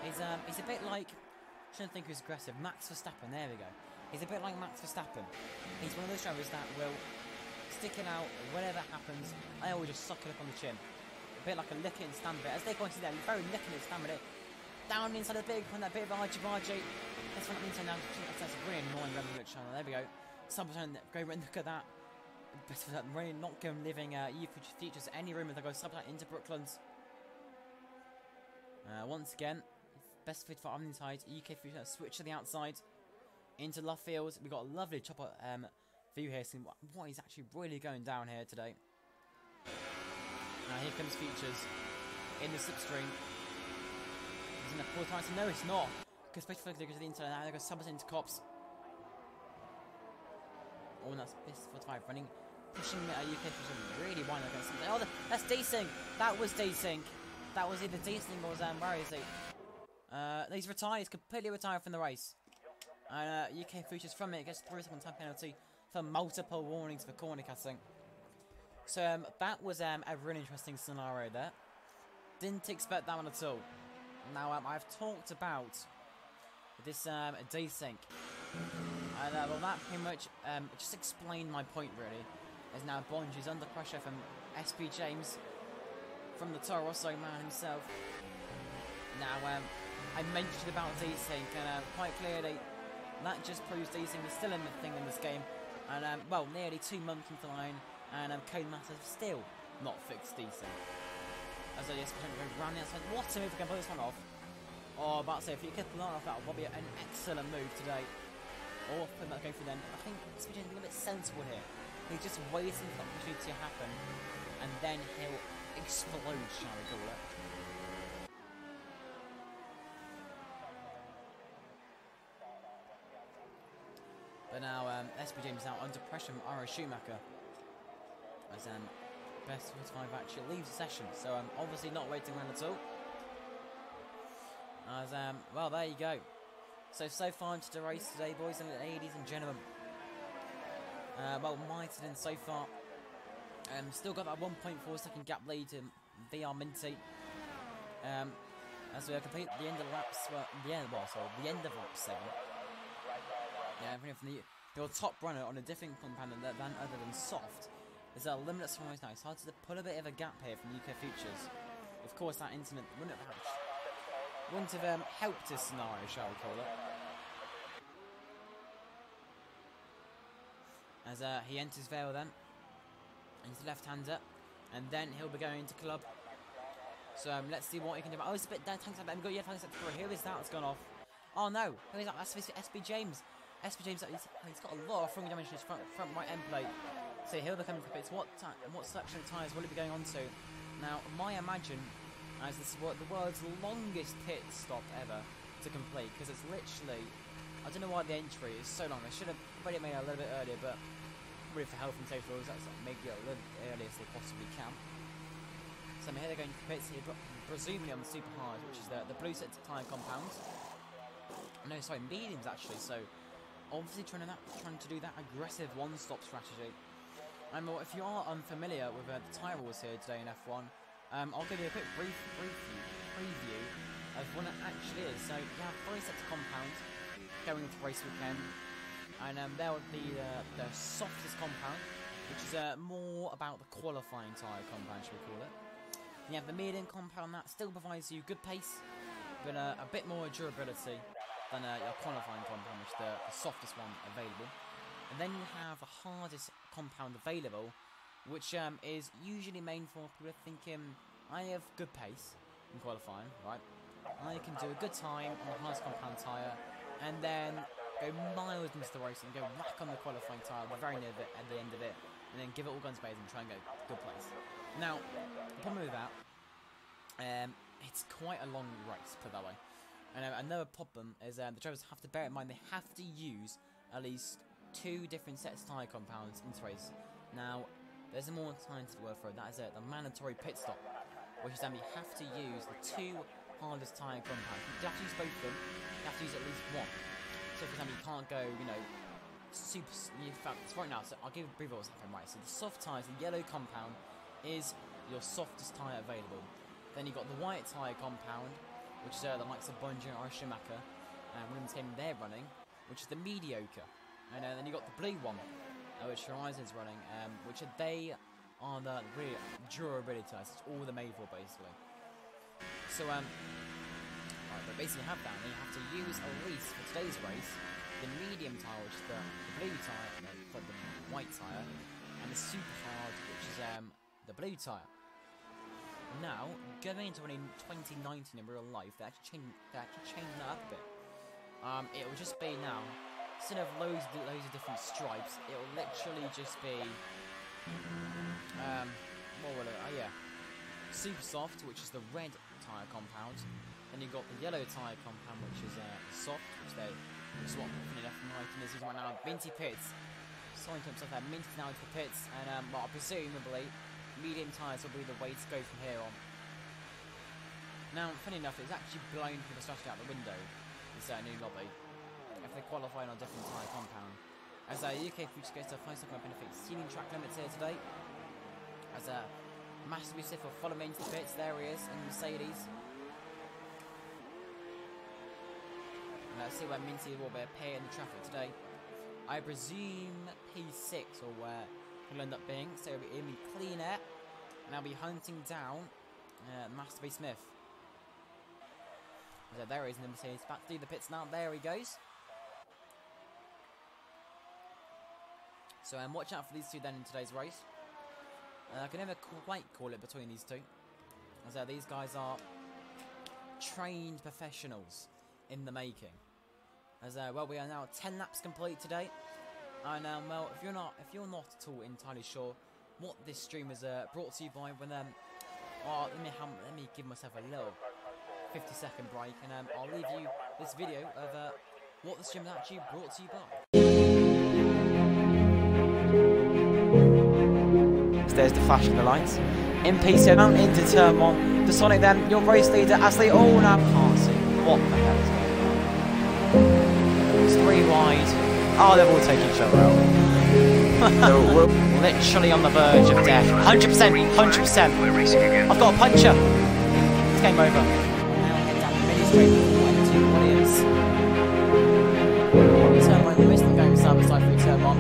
He's a bit like. I shouldn't think he's aggressive. Max Verstappen. There we go. He's a bit like Max Verstappen. He's one of those drivers that will stick it out whatever happens. I always just suck it up on the chin. A bit like a lick it and stand bit. As they go into there, very licking it and stand it. Down inside the big on that bit of argy-bargy. That's what it means now. That's really annoying running the channel. There we go. Subtone, go and look at that. Best for that, really not going living Futures any room if they go subtone into Brooklands. Once again, best fit for on the inside. UK Futures switch to the outside into Love Fields. We've got a lovely chopper view here, seeing what is actually really going down here today. Now here comes Futures in the slipstream. He's in the fourth right. No, it's not. Because especially if they go to the inside now, they go subtone into Cops. Oh, and that's best for 5 running, pushing UK Futures really wide against something. Oh, that's desync. That was desync. That was either desync or where is he? He's retired. He's completely retired from the race. And UK Futures from it gets 3-second time penalty for multiple warnings for corner cutting. So that was a really interesting scenario there. Didn't expect that one at all. Now I've talked about this desync. And well, that pretty much just explained my point, really. As now Bonji's under pressure from SP James, from the Toro Rosso man himself. Now, I mentioned about desync, and quite clearly, that just proves desync is still a thing in this game. And, well, nearly 2 months into the line, and Codemasters still not fixed desync. As I just go round the outside. What a move, we can pull this one off. Oh, about to say, if you get the line off, that would be an excellent move today. Or put that going for then. I think SP James is a bit sensible here. He's just waiting for the opportunity to happen, and then he'll explode, shall we call it. But now SP James is now under pressure from Ira Schumacher. As best of his 5 actually leaves the session, so obviously not waiting around at all. As well, there you go. So far into the race today, boys and ladies and gentlemen. Well, Maiden so far still got that 1.4 second gap lead to VR Minty. As we complete the end of laps, the end of lap 7. Yeah, from your top runner on a different compound than other than soft. There's a limitless rise now. It's hard to put a bit of a gap here from UK Futures. Of course, that incident wouldn't have helped this scenario, shall we call it. As he enters Vale then, and he's left-hander, and then he'll be going to club. So let's see what he can do. Oh, it's a bit down. Tanks like that. Yeah, tanks like that. Who is that? It's gone off. Oh no! Who is that? That's SP James. SP James. He's got a lot of throwing damage in his front right end plate. So he'll be coming for bits. What selection of tyres will he be going on to? Now, my imagine, as this is the world's longest pit stop ever to complete, because it's literally, I don't know why the entry is so long. They should have probably made it a little bit earlier, but really for health and safety rules, that's make it a little bit earlier as they possibly can. So here they're going to pits here, presumably on the super hard, which is the blue set tyre compound. No, sorry, mediums actually. So obviously trying to do that aggressive one-stop strategy. And well, if you are unfamiliar with the tyre rules here today in F1, I'll give you a quick brief preview of what it actually is. So you have 3 sets of compounds going into race weekend, and there would be the softest compound, which is more about the qualifying tyre compound, should we call it. And you have the medium compound that still provides you good pace, but a bit more durability than your qualifying compound, which is the softest one available. And then you have the hardest compound available, which is usually made for people thinking, I have good pace in qualifying, right? I can do a good time on the hardest compound tyre, and then go miles into the race and go whack on the qualifying tyre at the very near at the end of it, and then give it all guns blazing and try and go good place. Now, the problem with that, it's quite a long race, put it that way. And another problem is the drivers have to bear in mind they have to use at least 2 different sets of tyre compounds into race. Now, there's more time to the word for it. That is the mandatory pit stop, which is that you have to use the 2 hardest tyre compounds. You have to use both of them. You have to use at least one. So, for example, you can't go, super. Right now, so I'll give a brief of what's happening. Right, so the soft tyres, the yellow compound, is your softest tyre available. Then you've got the white tyre compound, which is the likes of Bungie and Schumacher, and Williams game they're running, which is the mediocre. And then you've got the blue one, which Horizon's running, which they are the really durability tyres. It's all they're made for, basically. So, right, but basically you have that, and you have to use at least for today's race the medium tyre, which is the blue tyre, the white tyre, and the super hard, which is the blue tyre. Now, going into 2019 in real life, they actually changed that up a bit. It will just be now, instead of loads of different stripes, it will literally just be, what will it? Oh yeah, super soft, which is the red tyre compound. Then you've got the yellow tyre compound, which is soft, which is what funny enough is using right now. Minty pits, sorry to himself there. Minty now into the pits, and well, presumably medium tyres will be the way to go from here on. Now, funny enough, it's actually blown the strategy out the window. This new lobby, if they qualify on a different tyre compound. As UK Futures goes to 5 second benefit ceiling track limits here today. As massively stiff will follow me into the pits. There he is in Mercedes. And let's see where Minty will appear in the traffic today. I presume P6 or where he'll end up being. So he'll be clean air, and I'll be hunting down Master B Smith. So there he is in the Mercedes. Back to do the pits now. There he goes. So watch out for these two then in today's race. I can never quite call it between these two. As these guys are trained professionals in the making. As well, we are now 10 laps complete today. And well, if you're not at all entirely sure what this stream is brought to you by, when let me give myself a little 50-second break, and I'll leave you this video of what the stream is actually brought to you by. There's the flashing the lights. In P7 out into turn 1. The Sonic then, your race leader, as they all now passing. What the hell is going on? It's 3 wide. Oh, they've all taken each other out. Literally on the verge of death. 100%, 100%. I've got a puncher. It's game over. Now head down the mini straight to Williams. Turn 1, you missed them going side by side through turn 1.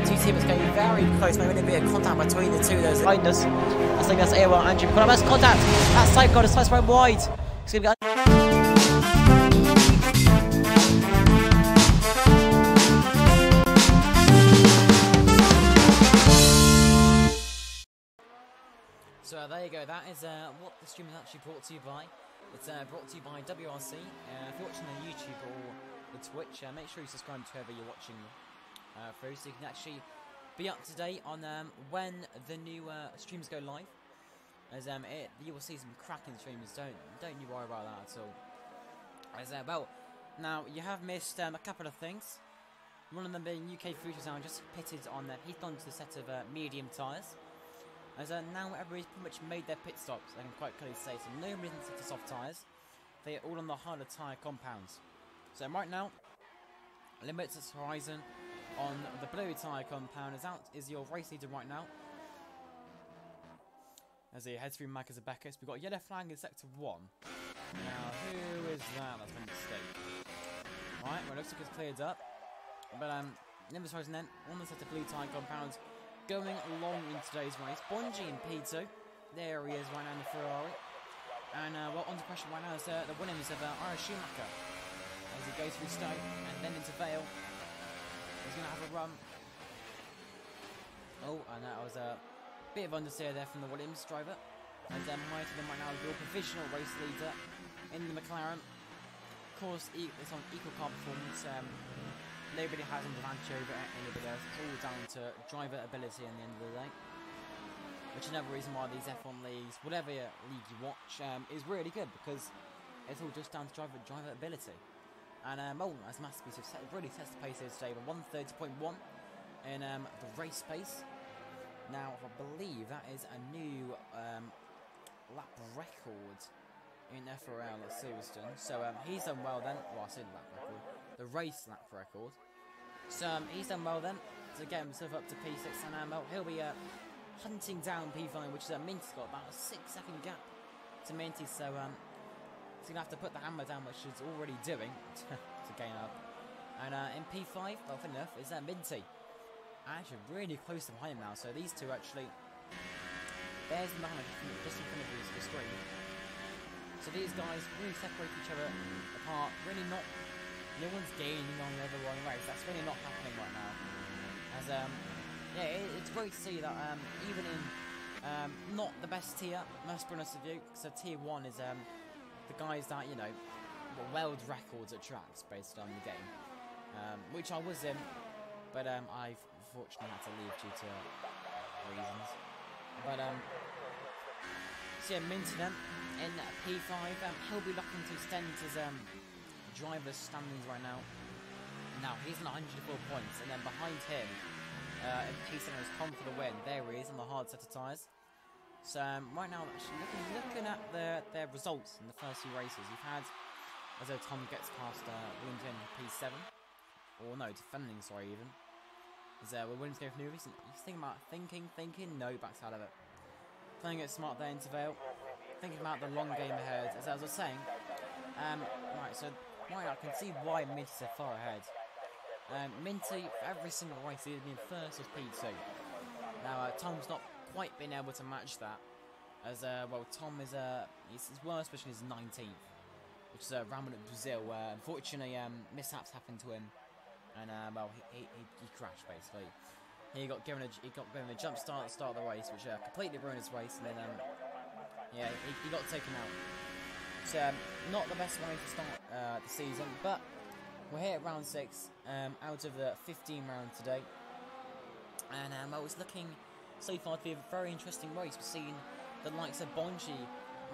Two teams going very close. Maybe there'll be a contact between the two. Those behind us. I think that's Airwell. Andrew put up. That's contact. That side got a slice right wide. It's going to be. So there you go. That is what the stream is actually brought to you by. It's brought to you by WRC. If you're watching on YouTube or the Twitch, make sure you subscribe to whoever you're watching through, so you can actually be up to date on when the new streams go live. As you will see some cracking streams. Don't you worry about that at all. As well, now you have missed a couple of things. One of them being UK Futures now just pitted on. He's gone to the set of medium tyres. As now everybody's pretty much made their pit stops, I can quite clearly say. So nobody's in the set of soft tyres. They are all on the harder tyre compounds. So right now, limits its horizon on the blue tyre compound is your race leader right now. As he heads through Marcus Abacus, we've got a yellow flag in sector 1. Now, who is that? That's been a mistake. Right, well, it looks like it's cleared up. But, limits horizon then, on the set of blue tyre compounds, going along in today's race. Bonji in P2. There he is right now in the Ferrari. And, well, under pressure right now is the Williams of Ira Schumacher. As he goes through Stoke and then into Vale. He's going to have a run. Oh, and that was a bit of understeer there from the Williams driver. And higher to them right now, your provisional race leader in the McLaren. Of course, it's on equal car performance. Nobody has an advantage over anybody else. It's all down to driver ability at the end of the day. Which is another reason why these F1 leagues, whatever league you watch, is really good, because it's all just down to driver ability. And well, as Masterpiece really sets the pace here today with 130.1 in the race pace. Now, I believe that is a new lap record in FORL at Silverstone. So he's done well then. Well, I said lap record. The race lap record. So he's done well then to get himself up to P6, and well, he'll be hunting down P5, which is Minty's got about a 6-second gap to Minty. So he's gonna have to put the hammer down, which he's already doing to gain up. And in P5, well, funny enough, is Minty. Actually, really close to behind him now. So these two actually, there's the man just in front of the screen. So these guys really separate each other apart. Really not. No one's gaining on the other one race. That's really not happening right now. As yeah, it's great to see that even in not the best tier, must be honest with you. So tier 1 is the guys that world records at tracks based on the game, which I was in, but I unfortunately had to leave due to reasons. But so yeah, Minty then in P5, he'll be looking to extend his driver's standings right now. Now he's on 104 points, and then behind him in P7 is Tom for the win. There he is on the hard set of tyres. So right now, actually looking at their results in the first few races, you've had, as though Tom gets past Williams in P7, or no, defending, sorry, even. Is we're willing to go for new reason. He's thinking about thinking, no, backs out of it. Playing it smart there into Vale. Thinking about the long game ahead. As I was saying, right, so right, I can see why Minty's so far ahead. Minty, every single race, he's been first as P2. Now, Tom's not quite been able to match that, as, well, Tom is, his worst position is 19th, which is Ramon at Brazil, where, unfortunately, mishaps happened to him, and, well, he crashed, basically. He got given a jump start at the start of the race, which completely ruined his race, and then, yeah, he got taken out. So, not the best way to start the season, but we're here at round 6, out of the 15 round today, and well, it's looking so far to be a very interesting race. We're seeing the likes of Bonji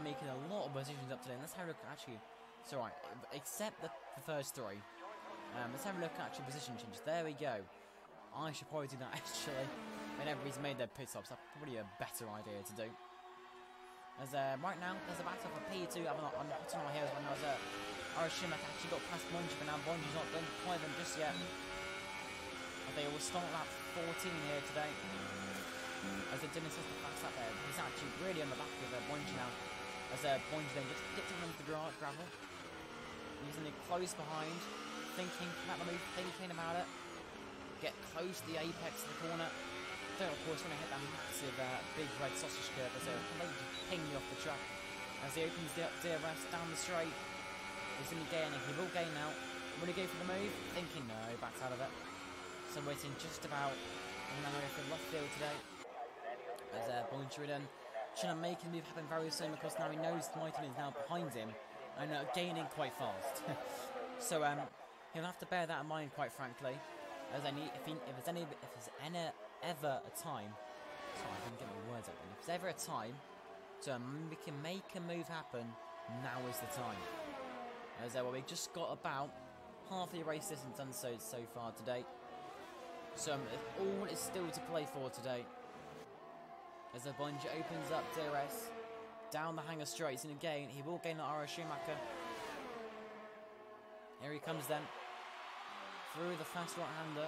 making a lot of positions up today. And let's have a look. Actually, it's alright, except the first 3. Let's have a look at actual position changes. There we go. I should probably do that actually. Whenever he's made their pit stops, that's probably a better idea to do. As right now, there's a battle for P2. I'm not on my heels when I was Arashima actually got past Bonji, but now Bonji's not done quite them just yet. They will start lap 14 here today. As the Dennis has the fast lap there, he's actually really on the back of Bonji now. As Bonji then just dipped him into the gravel. Using it close behind, thinking about the move, thinking about it. Get close to the apex of the corner. Don't, of course, want to hit that massive big red sausage curve as they'll completely ping you off the track. As he opens the DRS down the straight, he's going to be gaining. He will gain now. Will he go for the move? Thinking no, backs out of it. So waiting just about. And then I'm going for left field today. As Bonji trying to make his move happen very soon because now he knows Mighton is now behind him and gaining quite fast. So he'll have to bear that in mind, quite frankly. As if there's ever a time, sorry, I didn't get my words out then. If there's ever a time to make a move happen, now is the time. As well, we've just got about half the race distance done so far today. So all is still to play for today. As the Bonji opens up DRS down the hanger straights, and again he will gain the Schumacher. Here he comes then through the fast right-hander.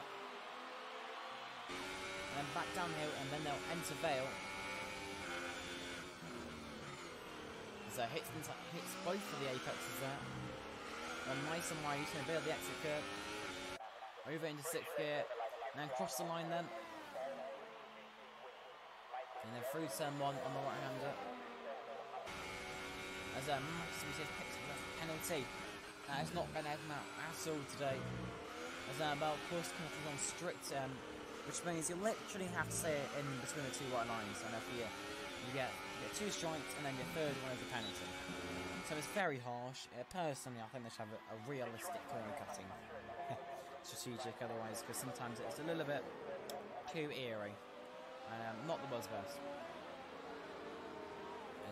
And then back downhill, and then they'll enter Vale. As hits both of the apexes there. And nice and wide, he's going to build the exit curve. Over into 6th gear, and then cross the line then. And then through turn 1 on the right-hander. As Maxim says, picks up the penalty. That has not been out at all today. As well, of course, penalties on strict. Which means you literally have to say it in between the 2 white lines, and if you get 2 strikes, and then your 3rd one is a penalty. So it's very harsh. Personally, I think they should have a realistic corner cutting strategic otherwise, because sometimes it's a little bit too eerie, and not the buzz best.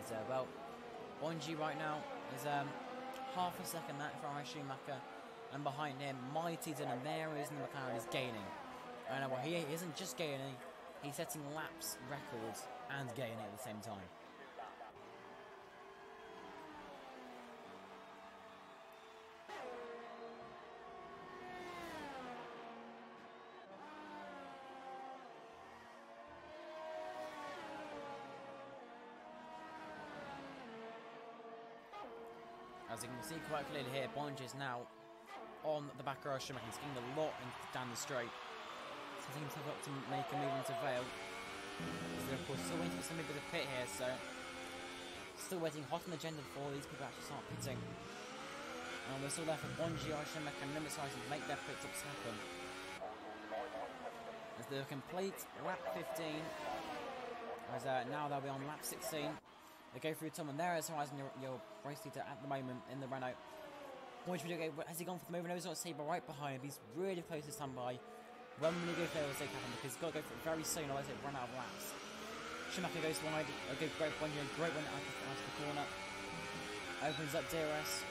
As well, Bonji right now is half a second that for Schumacher, and behind him, Mighty's in, and there is in the McLaren is gaining. And well, he isn't just gaining, he's setting laps records and gaining at the same time. As you can see quite clearly here, Bonji is now on the back of Schumacher. He's getting a lot down the straight. Setting himself up to make a move into Vale. Of course, still waiting for somebody with a pit here, so still waiting hot on the agenda before these people actually start pitting. And we're still there for Bonji, Schumacher, and Limit Size to make their pit stops happen. As they complete lap 15, as now they'll be on lap 16. They go through Tom, and there is Horizon, your race leader at the moment in the Renault. Bonji, has he gone for the move? No, he's not Sabre right behind him. He's really close to standby. When will he go for the mistake happen? Because he's got to go for it very soon, otherwise he'll run out of laps. Schumacher goes wide, a good great Bonji, a great one out of the corner. Opens up DRS.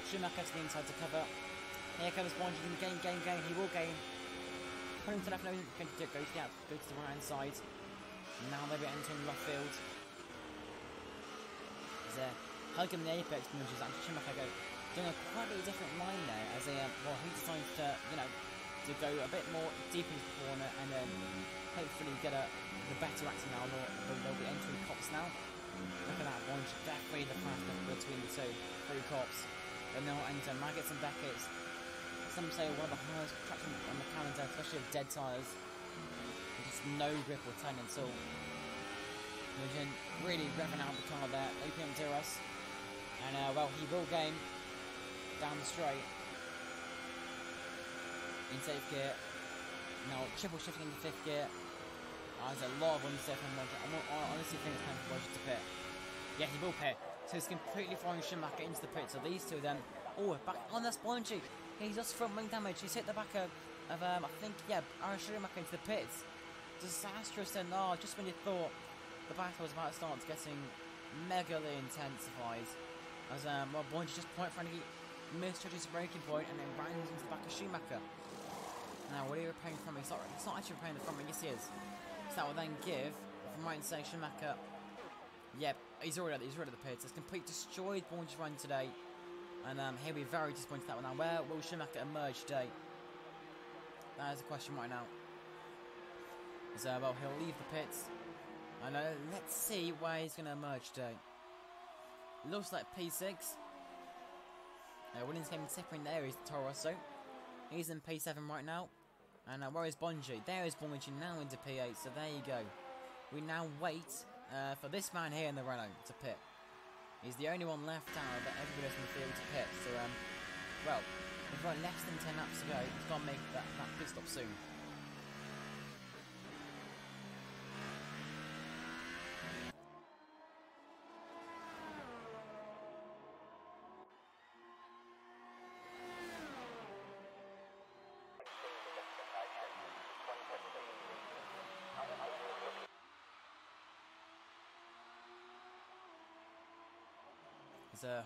Schumacher to the inside to cover. Here comes Bonji, going to gain, he will gain. Pulling to the left, no, he's going to go to the right hand side. Now they'll be entering left field. They're hugging the apex, which is actually Schumacher doing a quite a different line there, as he decides to, to go a bit more deep into the corner and then hopefully get the better acting now. They'll be entering cops now. Look at that one, definitely the fastest between the 2 cops. Then they'll enter Maggots and Beckett's. some say one of the hardest tracks on the calendar, especially with dead tyres. Just no grip or turn until Vision really revving out the car there, opening up to us. And well, he will gain down the straight in safe gear. Now triple shifting into fifth gear. There's a lot of unsafe on Roger. I honestly think it's time for Roger to pit. Yeah, he will pit. So he's completely throwing Schumacher into the pit. So these two then, back on the Spongy. He's just front wing damage. He's hit the back of I think, yeah, Aaron Schumacher into the pits. Disastrous then. Just when you thought the battle was about to start getting megally intensified. As well, Bungie just point frantically misjudges the braking point and then rams into the back of Schumacher. Now, what are you repairing from me? It's not actually repairing the front wing. Yes, he is. So that will then give, if I'm right in saying, Schumacher. Yep, he's already at the pits. It's completely destroyed Bungie's run today. And he'll be very disappointed with that one. Now, where will Schumacher emerge today? That is the question right now. So, well, he'll leave the pits. And let's see where he's going to emerge today. Looks like P6. Williams came tipping there is Toro Rosso. He's in P7 right now. And where is Bungie? There is Bungie now into P8. So there you go. We now wait for this man here in the Renault to pit. He's the only one left out of everybody else in the field to pit. So, well, we've got less than 10 laps to go. He's got to make that pit stop soon.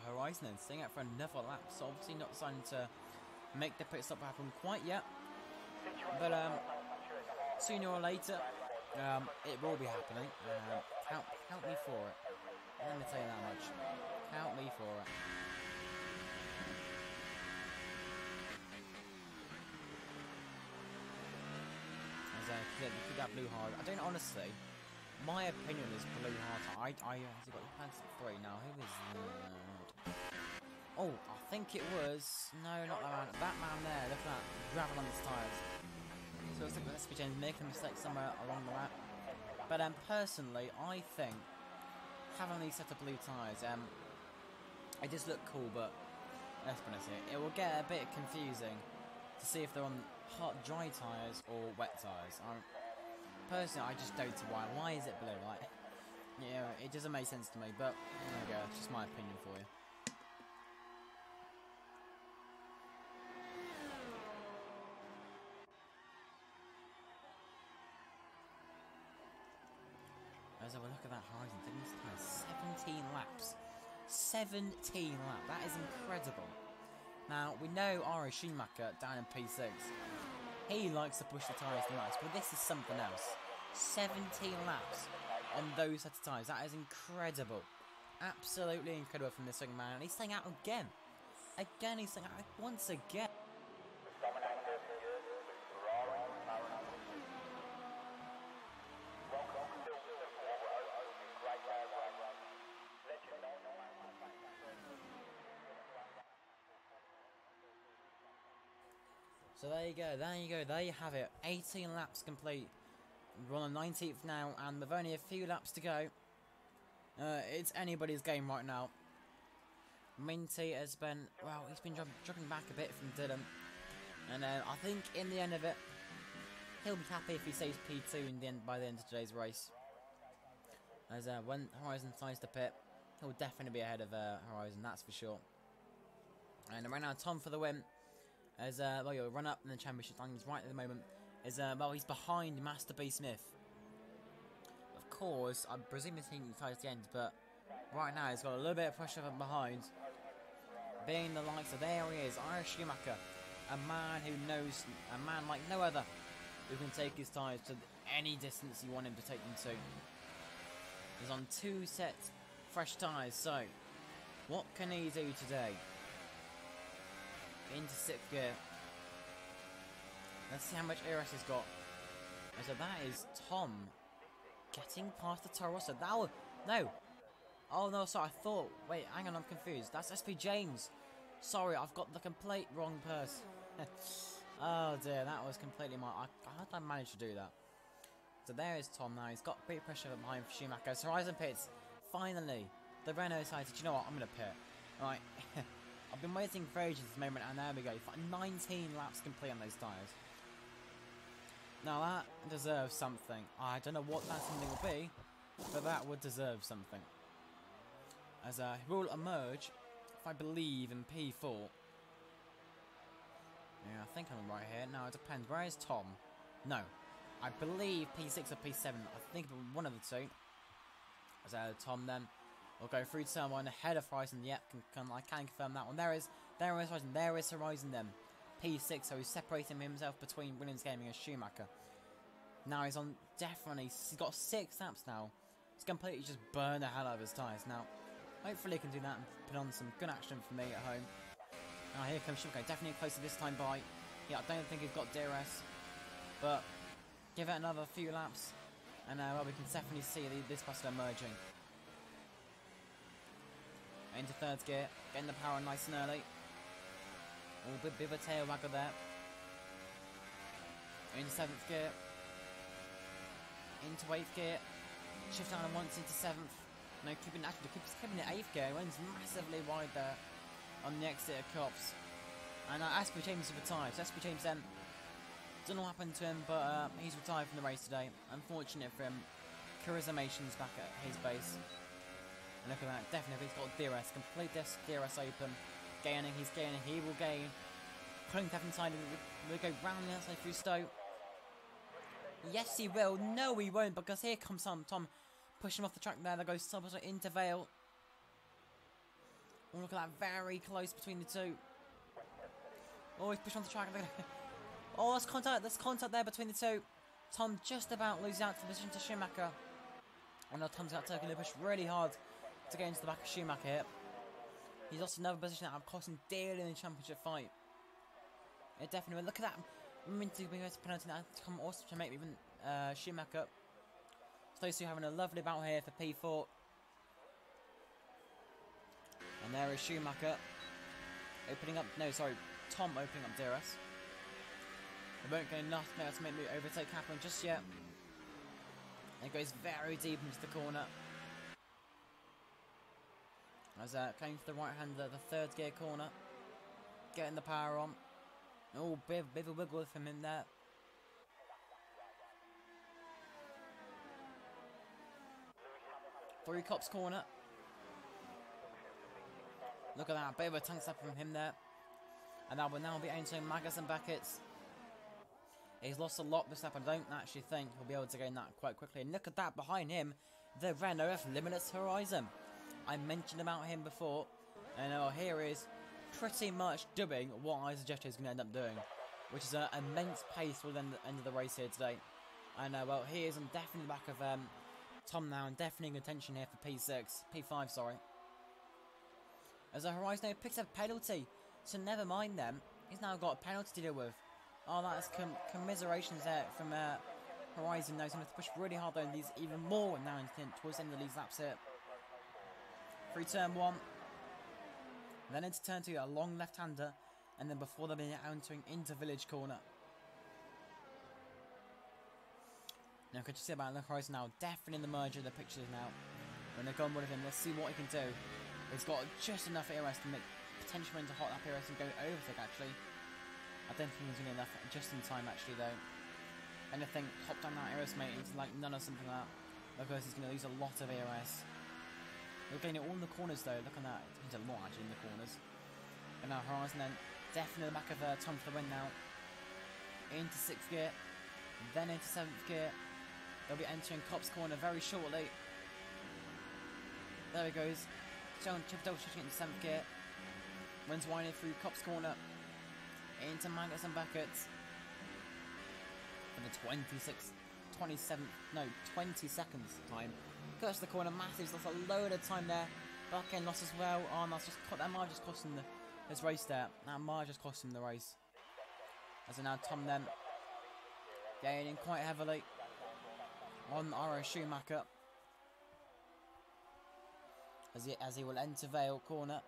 Horizon and staying out for another lap, so obviously not deciding to make the pit stop happen quite yet, but sooner or later it will be happening. Count me for it. Let me tell you that much. Count me for it. As keep that blue hard. I don't honestly. My opinion is blue hard. I has got the pants at 3 now. Who is that? Oh, I think it was no, not that man. That man there. Look at that, gravel on his tyres. So it's like let's be making a mistake somewhere along the lap. But personally, I think having these set of blue tyres, it does look cool, but let's be honest here, it will get a bit confusing to see if they're on hot, dry tyres or wet tyres. Personally, I just don't see why. Why is it blue? Like, yeah, it doesn't make sense to me. But there you go. It's just my opinion for you. As I look at that horizon, this time 17 laps. 17 laps. That is incredible. Now we know Ari Schumacher down in P6. He likes to push the tyres the most, but this is something else. 17 laps on those set of tyres. That is incredible. Absolutely incredible from this young man. And he's staying out again. Again, he's staying out once again. So there you go, there you have it. 18 laps complete. We're on the 19th now, and with only a few laps to go, it's anybody's game right now. Minty has been, well, he's been dropping back a bit from Dylan. And I think in the end of it, he'll be happy if he stays P2 in the end, by the end of today's race. As when Horizon decides to pit, he'll definitely be ahead of Horizon, that's for sure. And right now, Tom for the win. As well, you'll run up in the championship standings right at the moment. As well, he's behind Master B Smith. Of course, I presume this thing decides to end, but right now he's got a little bit of pressure from behind. Being the likes of, there he is, Irish Schumacher, a man who knows, a man like no other, who can take his tyres to any distance you want him to take them to. He's on 2 sets fresh tyres, so what can he do today? Into 6th gear. Let's see how much ERS he's got. So that is Tom getting past the Toro Rosso. That was, no. Oh no, sorry, I thought, wait, hang on, I'm confused. That's SP James. Sorry, I've got the complete wrong Oh dear, that was completely my... How did I manage to do that? So there is Tom now. He's got big pressure behind Schumacher. So Horizon pits. Finally, the Renault decided, you know what, I'm going to pit. Alright, I've been waiting for ages this moment, and there we go. 19 laps complete on those tyres. Now that deserves something. I don't know what that something will be, but that would deserve something. As he will emerge, if I believe, in P4. Yeah, I think I'm right here. No, it depends. Where is Tom? No. I believe P6 or P7. I think one of the two. As Tom then will go through turn 1 ahead of Horizon. Yep, I can confirm that one. There is Horizon. There is Horizon then. P6, so he's separating himself between Williams Gaming and Schumacher. Now he's on, definitely, he's got 6 laps now. He's completely just burned the hell out of his tyres. Now, hopefully he can do that and put on some good action for me at home. Now here comes Schumacher, definitely closer this time by. Yeah, I don't think he's got DRS, but give it another few laps, and well, we can definitely see this bus emerging. Into 3rd gear, getting the power nice and early. Oh, bit of a tail wagger there. Into 7th gear. Into 8th gear. Shift down and once into 7th. No, keeping it 8th gear. He went massively wide there on the exit of Cops. And Asper James is retired. So Asper James then, don't know what happened to him, but he's retired from the race today. Unfortunate for him. Charismation's back at his base. And look at that, definitely he's got DRS, complete DRS open. Gaining, he's gaining, he will gain. Pulling Devon inside, we'll go round the outside through Stowe. Yes, he will. No, he won't, because here comes Tom. Push him off the track there, there goes Subway into Vale. Oh, look at that, very close between the two. Oh, he's pushed on the track. Oh, there's contact there between the two. Tom just about loses out to position to Schumacher. Oh no, Tom's out taking the push really hard to get into the back of Schumacher here. He's lost another position that I'm costing dearly in the championship fight. It definitely, look at that. Minty being able to penalty now to come also to make even Schumacher. So those two having a lovely battle here for P4. And there is Schumacher opening up, no sorry, Tom opening up DRS. It won't get enough to make me overtake Kaplan just yet. And it goes very deep into the corner. As coming to the right hand, the 3rd gear corner. Getting the power on. Oh, bit of a wiggle from him there. Three Cops corner. Look at that, bit of a tongue slap from him there. And that will now be entering Magus and Beckett's. He's lost a lot this lap. I don't actually think he'll be able to gain that quite quickly. And look at that behind him, the Renault F Limitless Horizon. I mentioned about him before, and here he is pretty much doing what I suggested he's going to end up doing, which is an immense pace for the end of the race here today. And well, he is definitely in the back of Tom now, and definitely in contention here for P5, sorry. As a Horizon picks up a penalty, so never mind them. He's now got a penalty to deal with. Oh, that's commiserations there from Horizon now. He's going to push really hard on these even more now towards the end of these laps here. Through turn 1. Then into turn 2, a long left-hander. And then before they'll be entering into Village Corner. Now, could you see about Horizon now? Definitely in the merger of the pictures now. We're going to go on with him. Let's see what he can do. He's got just enough ERS to make potentially into hot lap ERS and go overtake actually. I don't think he's going to enough just in time actually though. Anything hop down that ERS mate into like none or something like that. Because he's going to lose a lot of ERS. We're getting it all in the corners though. Look at that. He's a lot actually in the corners. And now Horizon then definitely the back of Tom for the win now. Into 6th gear. Then into 7th gear. They'll be entering Cop's corner very shortly. There he goes. Chip-double shooting into 7th gear. Runs winding through Cop's corner. Into Magnus and Beckett's. For the 20 seconds time. Cuts the corner, Matthews lost a load of time there. Back end lost as well. Oh, that's just that might just cost him his race there. That might just cost him the race. As now Tom then gaining quite heavily on R.O. Schumacher. As he will enter Vale corner.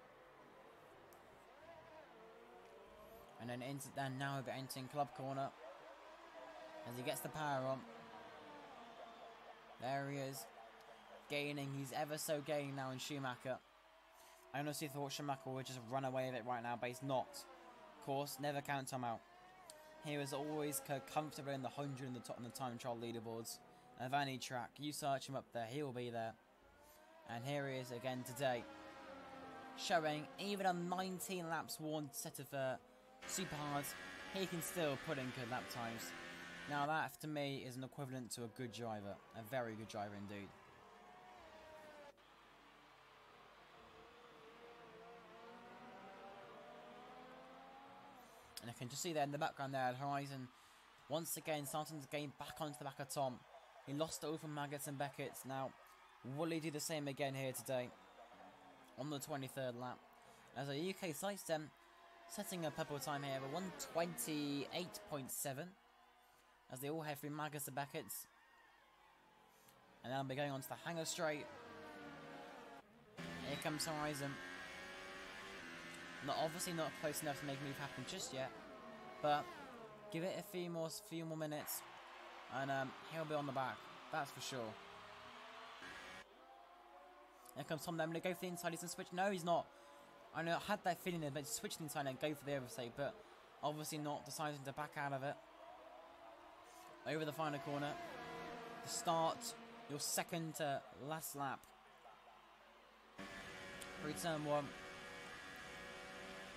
And then into then now we're entering club corner. As he gets the power on. There he is. Gaining. He's ever so gaining now in Schumacher. I honestly thought Schumacher would just run away with it right now, but he's not. Of course, never count him out. He was always comfortable in the 100 in the time trial leaderboards. Of any track, you search him up there, he will be there. And here he is again today. Showing even on 19 laps worn set of super hards, he can still put in good lap times. Now that, to me, is an equivalent to a good driver. A very good driver indeed. And I can just see there in the background there, Horizon once again starting to gain back onto the back of Tom. He lost it all from Maggots and Beckett's. Now, will he do the same again here today? On the 23rd lap. As a UK side stem, setting a purple time here at 1:28.7. As they all head through Maggots and Beckett's. And now we're going on to the hanger straight. Here comes Horizon. Obviously not close enough to make a move happen just yet, but give it a few more minutes, and he'll be on the back. That's for sure. Here comes Tom. Then going to go for the inside. He's going to switch. No, he's not. I know. I had that feeling there, but switch the inside and go for the overtake, but obviously not. Deciding to back out of it. Over the final corner. To start your second to last lap. Through turn 1.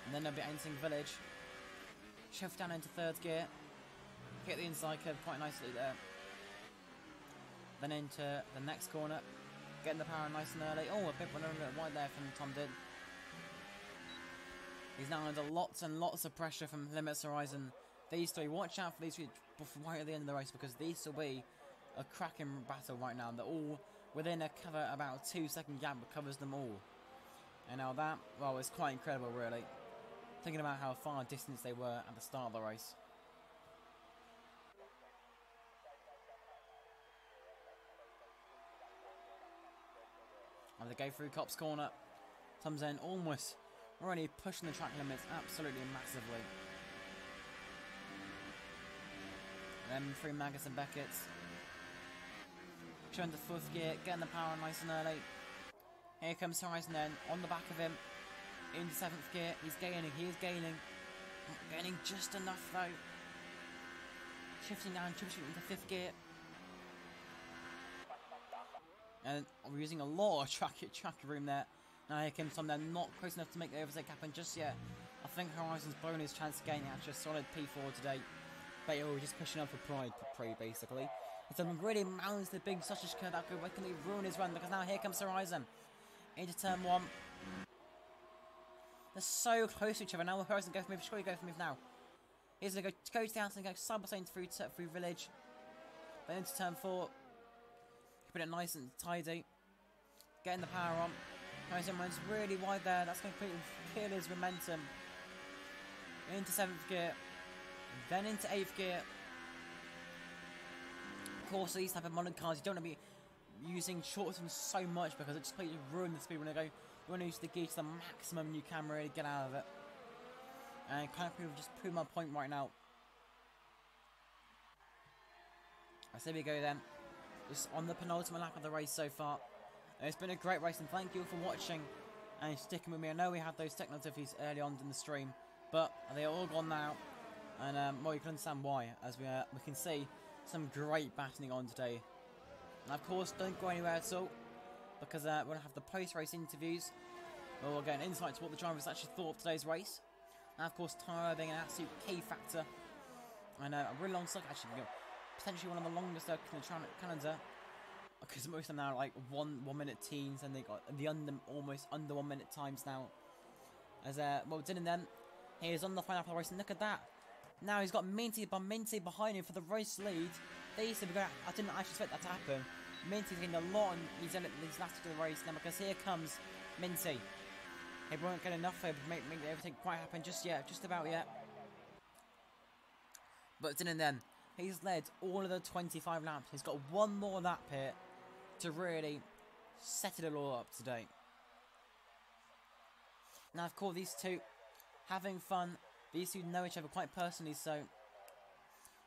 And then they'll be entering Village. Shift down into 3rd gear. Hit the inside curve quite nicely there. Then into the next corner. Getting the power nice and early. Oh, a bit wide there from Tom did. He's now under lots and lots of pressure from Limits Horizon. These three, watch out for these three right at the end of the race, because these will be a cracking battle right now. They're all within a cover about 2-second gap that covers them all. And now that, well, it's quite incredible really. Thinking about how far distance they were at the start of the race. And they go through Cop's corner. Tom's in almost already pushing the track limits absolutely massively. And then through Maggots and Beckett's. Showing the 4th gear, getting the power nice and early. Here comes Horizon then, on the back of him. Into 7th gear, he is gaining. Not gaining just enough though. Shifting down, shifting into 5th gear. And we're using a lot of track room there. Now here comes Tom, they're not close enough to make the overtake happen just yet. I think Horizon's blown his chance of getting actually a solid P4 today. But we're just pushing up for pride basically. If someone really mounts the big sausage curve that could wickedly ruin his run, because now here comes Horizon. Into turn 1. They're so close to each other. Now Horizon go for move, surely go for move now. He's going to go to the outside and go sub-lane through Village. Then into turn 4. Keeping it nice and tidy. Getting the power on. Horizon runs really wide there. That's going to kill his momentum. Into 7th gear. Then into 8th gear. Of course, these type of modern cars, you don't want to be using shorts so much because it just completely ruins the speed when they go. You want to use the gear to the maximum you can really get out of it. And kind of just prove my point right now. I say we go then. Just on the penultimate lap of the race so far. It's been a great race, and thank you for watching and sticking with me. I know we had those technical difficulties early on in the stream, but they are all gone now. And well, you can understand why, as we can see some great battling on today. And of course, don't go anywhere at all, because we're going to have the post-race interviews, where we'll get an insight to what the drivers actually thought of today's race. And of course, tyre being an absolute key factor. And a really long circuit, actually, potentially one of the longest circuits in the calendar, because most of them now are like one minute teens, and they got the almost under 1 minute times now. As well, Dylan then, he is on the final lap of the race, and look at that. Now he's got Minty behind him for the race lead. I didn't actually expect that to happen. Minty's getting a lot on these last of the race now, because here comes Minty. He won't get enough to make everything quite happen just yet, just about yet. But Dylan then, he's led all of the 25 laps. He's got one more lap here to really set it all up today. Now, of course, these two having fun, these two know each other quite personally, so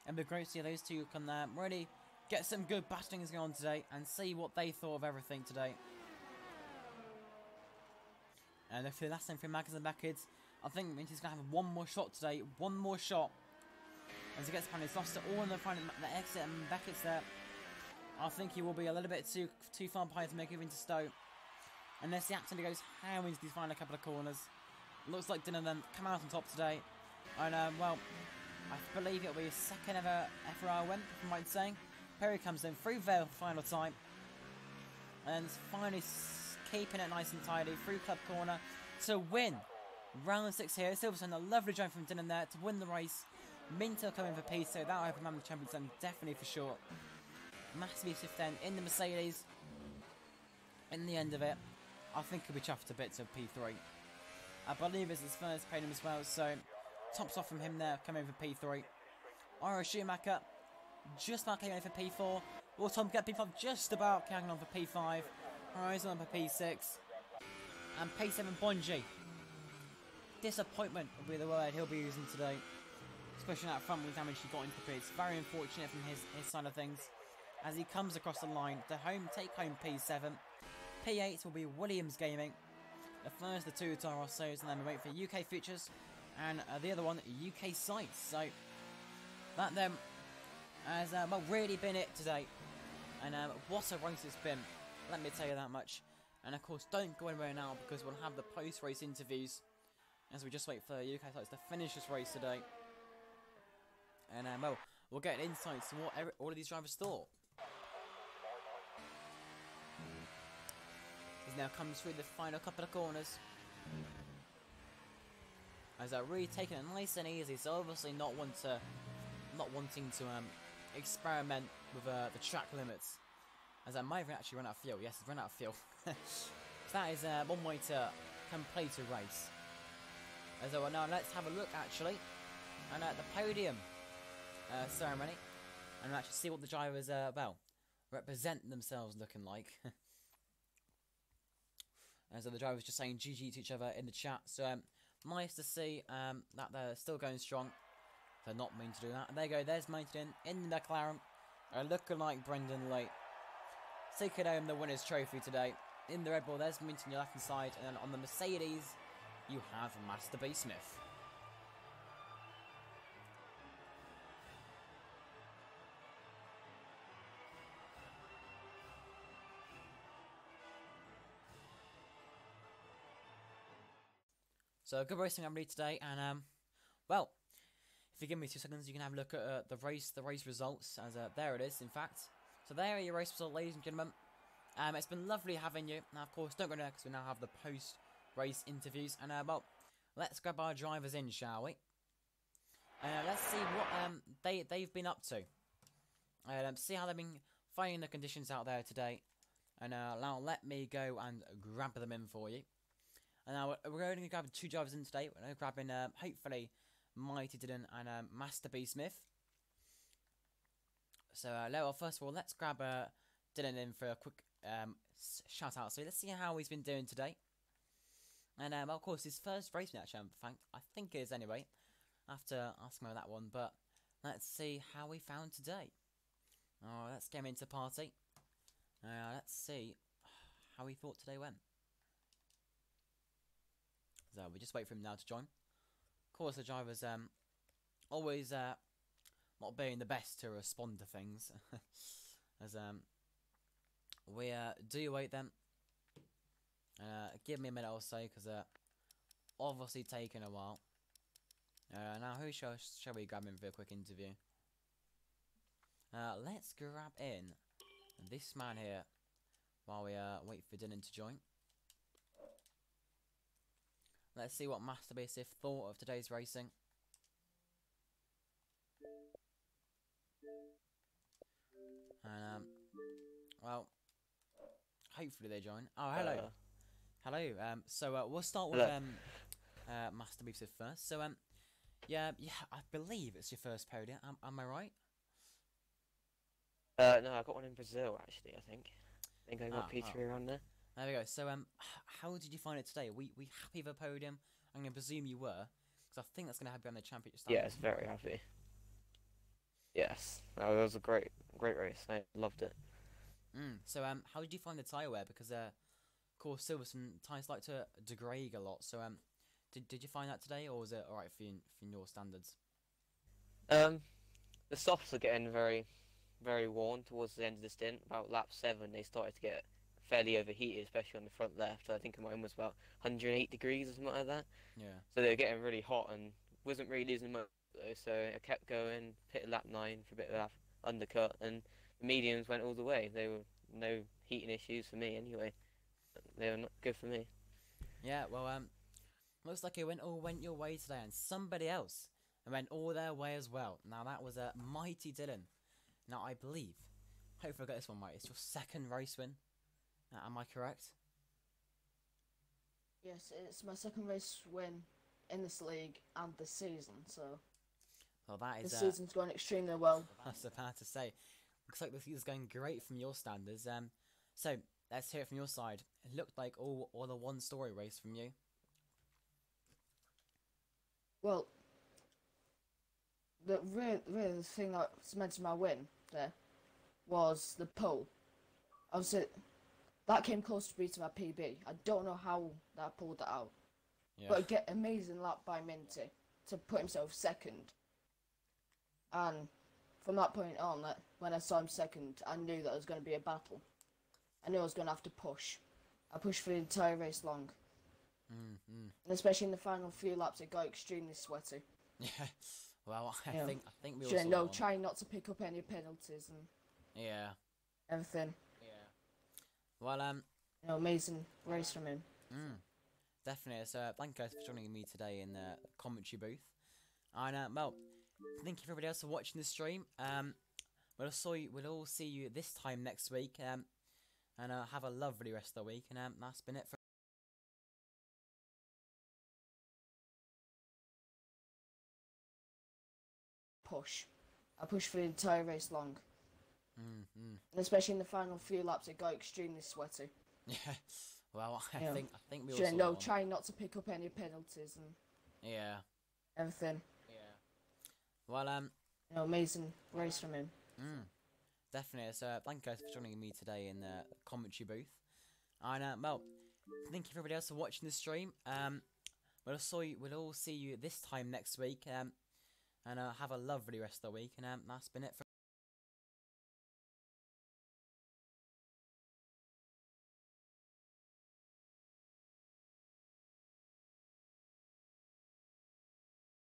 it'd be great to see those two can really get some good battlings going on today and see what they thought of everything today. And for the last time for Magnus and Beckett's, I think Minty's going to have one more shot today. One more shot. As he gets the he's lost it all in the front, the exit, and Beckett's there. I think he will be a little bit too far behind to make it into Stowe. Unless he actually goes ham into these final couple of corners. Looks like Dylan then come out on top today. And, well, I believe it'll be his second ever FORL win, if I'm right in saying. Perry comes in through Vale for the final time. And finally keeping it nice and tidy through club corner to win round 6 here. Silverstone, a lovely drive from Dylan there to win the race. Minto coming for P, so that'll open man the champions then definitely for sure. Massively swift then in the Mercedes. In the end of it, I think he'll be chuffed to bits of P3. I believe it's his first podium as well, so tops off from him there, coming for P3. Ira Schumacher just about coming in for P4. Will Tom get P5 just about carrying on for P5. Horizon on for P6. And P7 Bonji. Disappointment will be the word he'll be using today. Especially that front wheel damage he got into the pits. Very unfortunate from his side of things. As he comes across the line to take home P7. P8 will be Williams Gaming. The first of the two Toro Rossos, and then we wait for UK Futures. And the other one, UK Sites. So that then has well, really been it today. And what a race it's been. Let me tell you that much. And of course, don't go anywhere now because we'll have the post-race interviews as we just wait for UK Sites to finish this race today. And well, we'll get insights to what all of these drivers thought. He's now comes through the final couple of corners. As they're really taking it nice and easy, so obviously not wanting to experiment with the track limits. As I might have actually run out of fuel. Yes, it's run out of fuel. So that is one way to complete a race. As well, now let's have a look actually and at the podium ceremony and actually see what the drivers well represent themselves looking like. As the drivers just saying GG to each other in the chat. So nice to see that they're still going strong. They're not mean to do that. And there you go. There's Mainton in the McLaren, looking like Brendan Late. Taking home the winner's trophy today. In the Red Bull, there's Mainton on your left hand side, and then on the Mercedes, you have Master B Smith. So good racing everybody today, and well, if you give me 2 seconds, you can have a look at the race results. As there it is, in fact. So there are your race results, ladies and gentlemen. It's been lovely having you. Now, of course, don't go there because we now have the post-race interviews, and well, let's grab our drivers in, shall we? Let's see what they've been up to. See how they've been finding the conditions out there today, and now let me go and grab them in for you. And now we're only grabbing 2 drivers in today. We're grabbing hopefully Mighty Dylan and Master B Smith. So well, first of all, let's grab Dylan in for a quick shout out. So let's see how he's been doing today. And well, of course, his first race actually, I think it is anyway. After asking about that one, but let's see how we found today. Let's get him into party. Let's see how he thought today went. So we just wait for him now to join. Of course, the driver's always not being the best to respond to things. As we do wait then. Give me a minute or so, because obviously taking a while. Now who shall we grab in for a quick interview? Let's grab in this man here while we wait for Dylan to join. Let's see what Master B Smith thought of today's racing. And well, hopefully they join. Oh, hello. Hello. So we'll start with Master B Smith first. So yeah, I believe it's your first podium. Am I right? No, I got one in Brazil actually. I think I got P3 around there. There we go. So how did you find it today? We happy with the podium? I'm going to presume you were. Because I think that's going to happen on the championship standard. Yes, very happy. Yes, that was a great race. I loved it. So how did you find the tyre wear? Because of course Silverstone tyres like to degrade a lot. So did you find that today, or was it alright for your standards? The softs are getting very worn towards the end of the stint. About lap 7, they started to get fairly overheated, especially on the front left. I think mine was about 108 degrees or something like that. Yeah. So they were getting really hot and wasn't really losing much though. So I kept going, hit lap 9 for a bit of undercut, and the mediums went all the way. They were no heating issues for me anyway. They were not good for me. Yeah. Well, looks like it went your way today, and somebody else went all their way as well. Now that was a mighty Dylan. Now I believe, hopefully I got this one right. It's your second race win. Am I correct? Yes, it's my second race win in this league and this season. So Well, that is. this season's going extremely well. I was about to say. Looks like this is going great from your standards. So let's hear it from your side. It looked like all a one-story race from you. Well, the really the thing that cemented my win there was the pole. Obviously, that came close to beating my PB. I don't know how that I pulled that out, Yeah. but get amazing lap by Minty to put himself second. And from that point on, that when I saw him second, I knew that there was going to be a battle. I knew I was going to have to push. I pushed for the entire race long. And especially in the final few laps, it got extremely sweaty. Yeah. Well, I think we all Should saw know, that one. trying not to pick up any penalties and Yeah. everything. Yeah. Well, Amazing race from him. definitely. So thank you guys for joining me today in the commentary booth. And well, thank you for everybody else for watching the stream. We'll all see you this time next week. And have a lovely rest of the week. And that's been it for. Push. I pushed for the entire race long. And especially in the final few laps, it got extremely sweaty. Yeah. Well, I think we all Should saw know, that one. trying not to pick up any penalties and Yeah. everything. Yeah. Well, Amazing race from him. definitely. So thank you guys for joining me today in the commentary booth. And well, thank you for everybody else for watching the stream. We'll all see you this time next week. And have a lovely rest of the week. And that's been it for.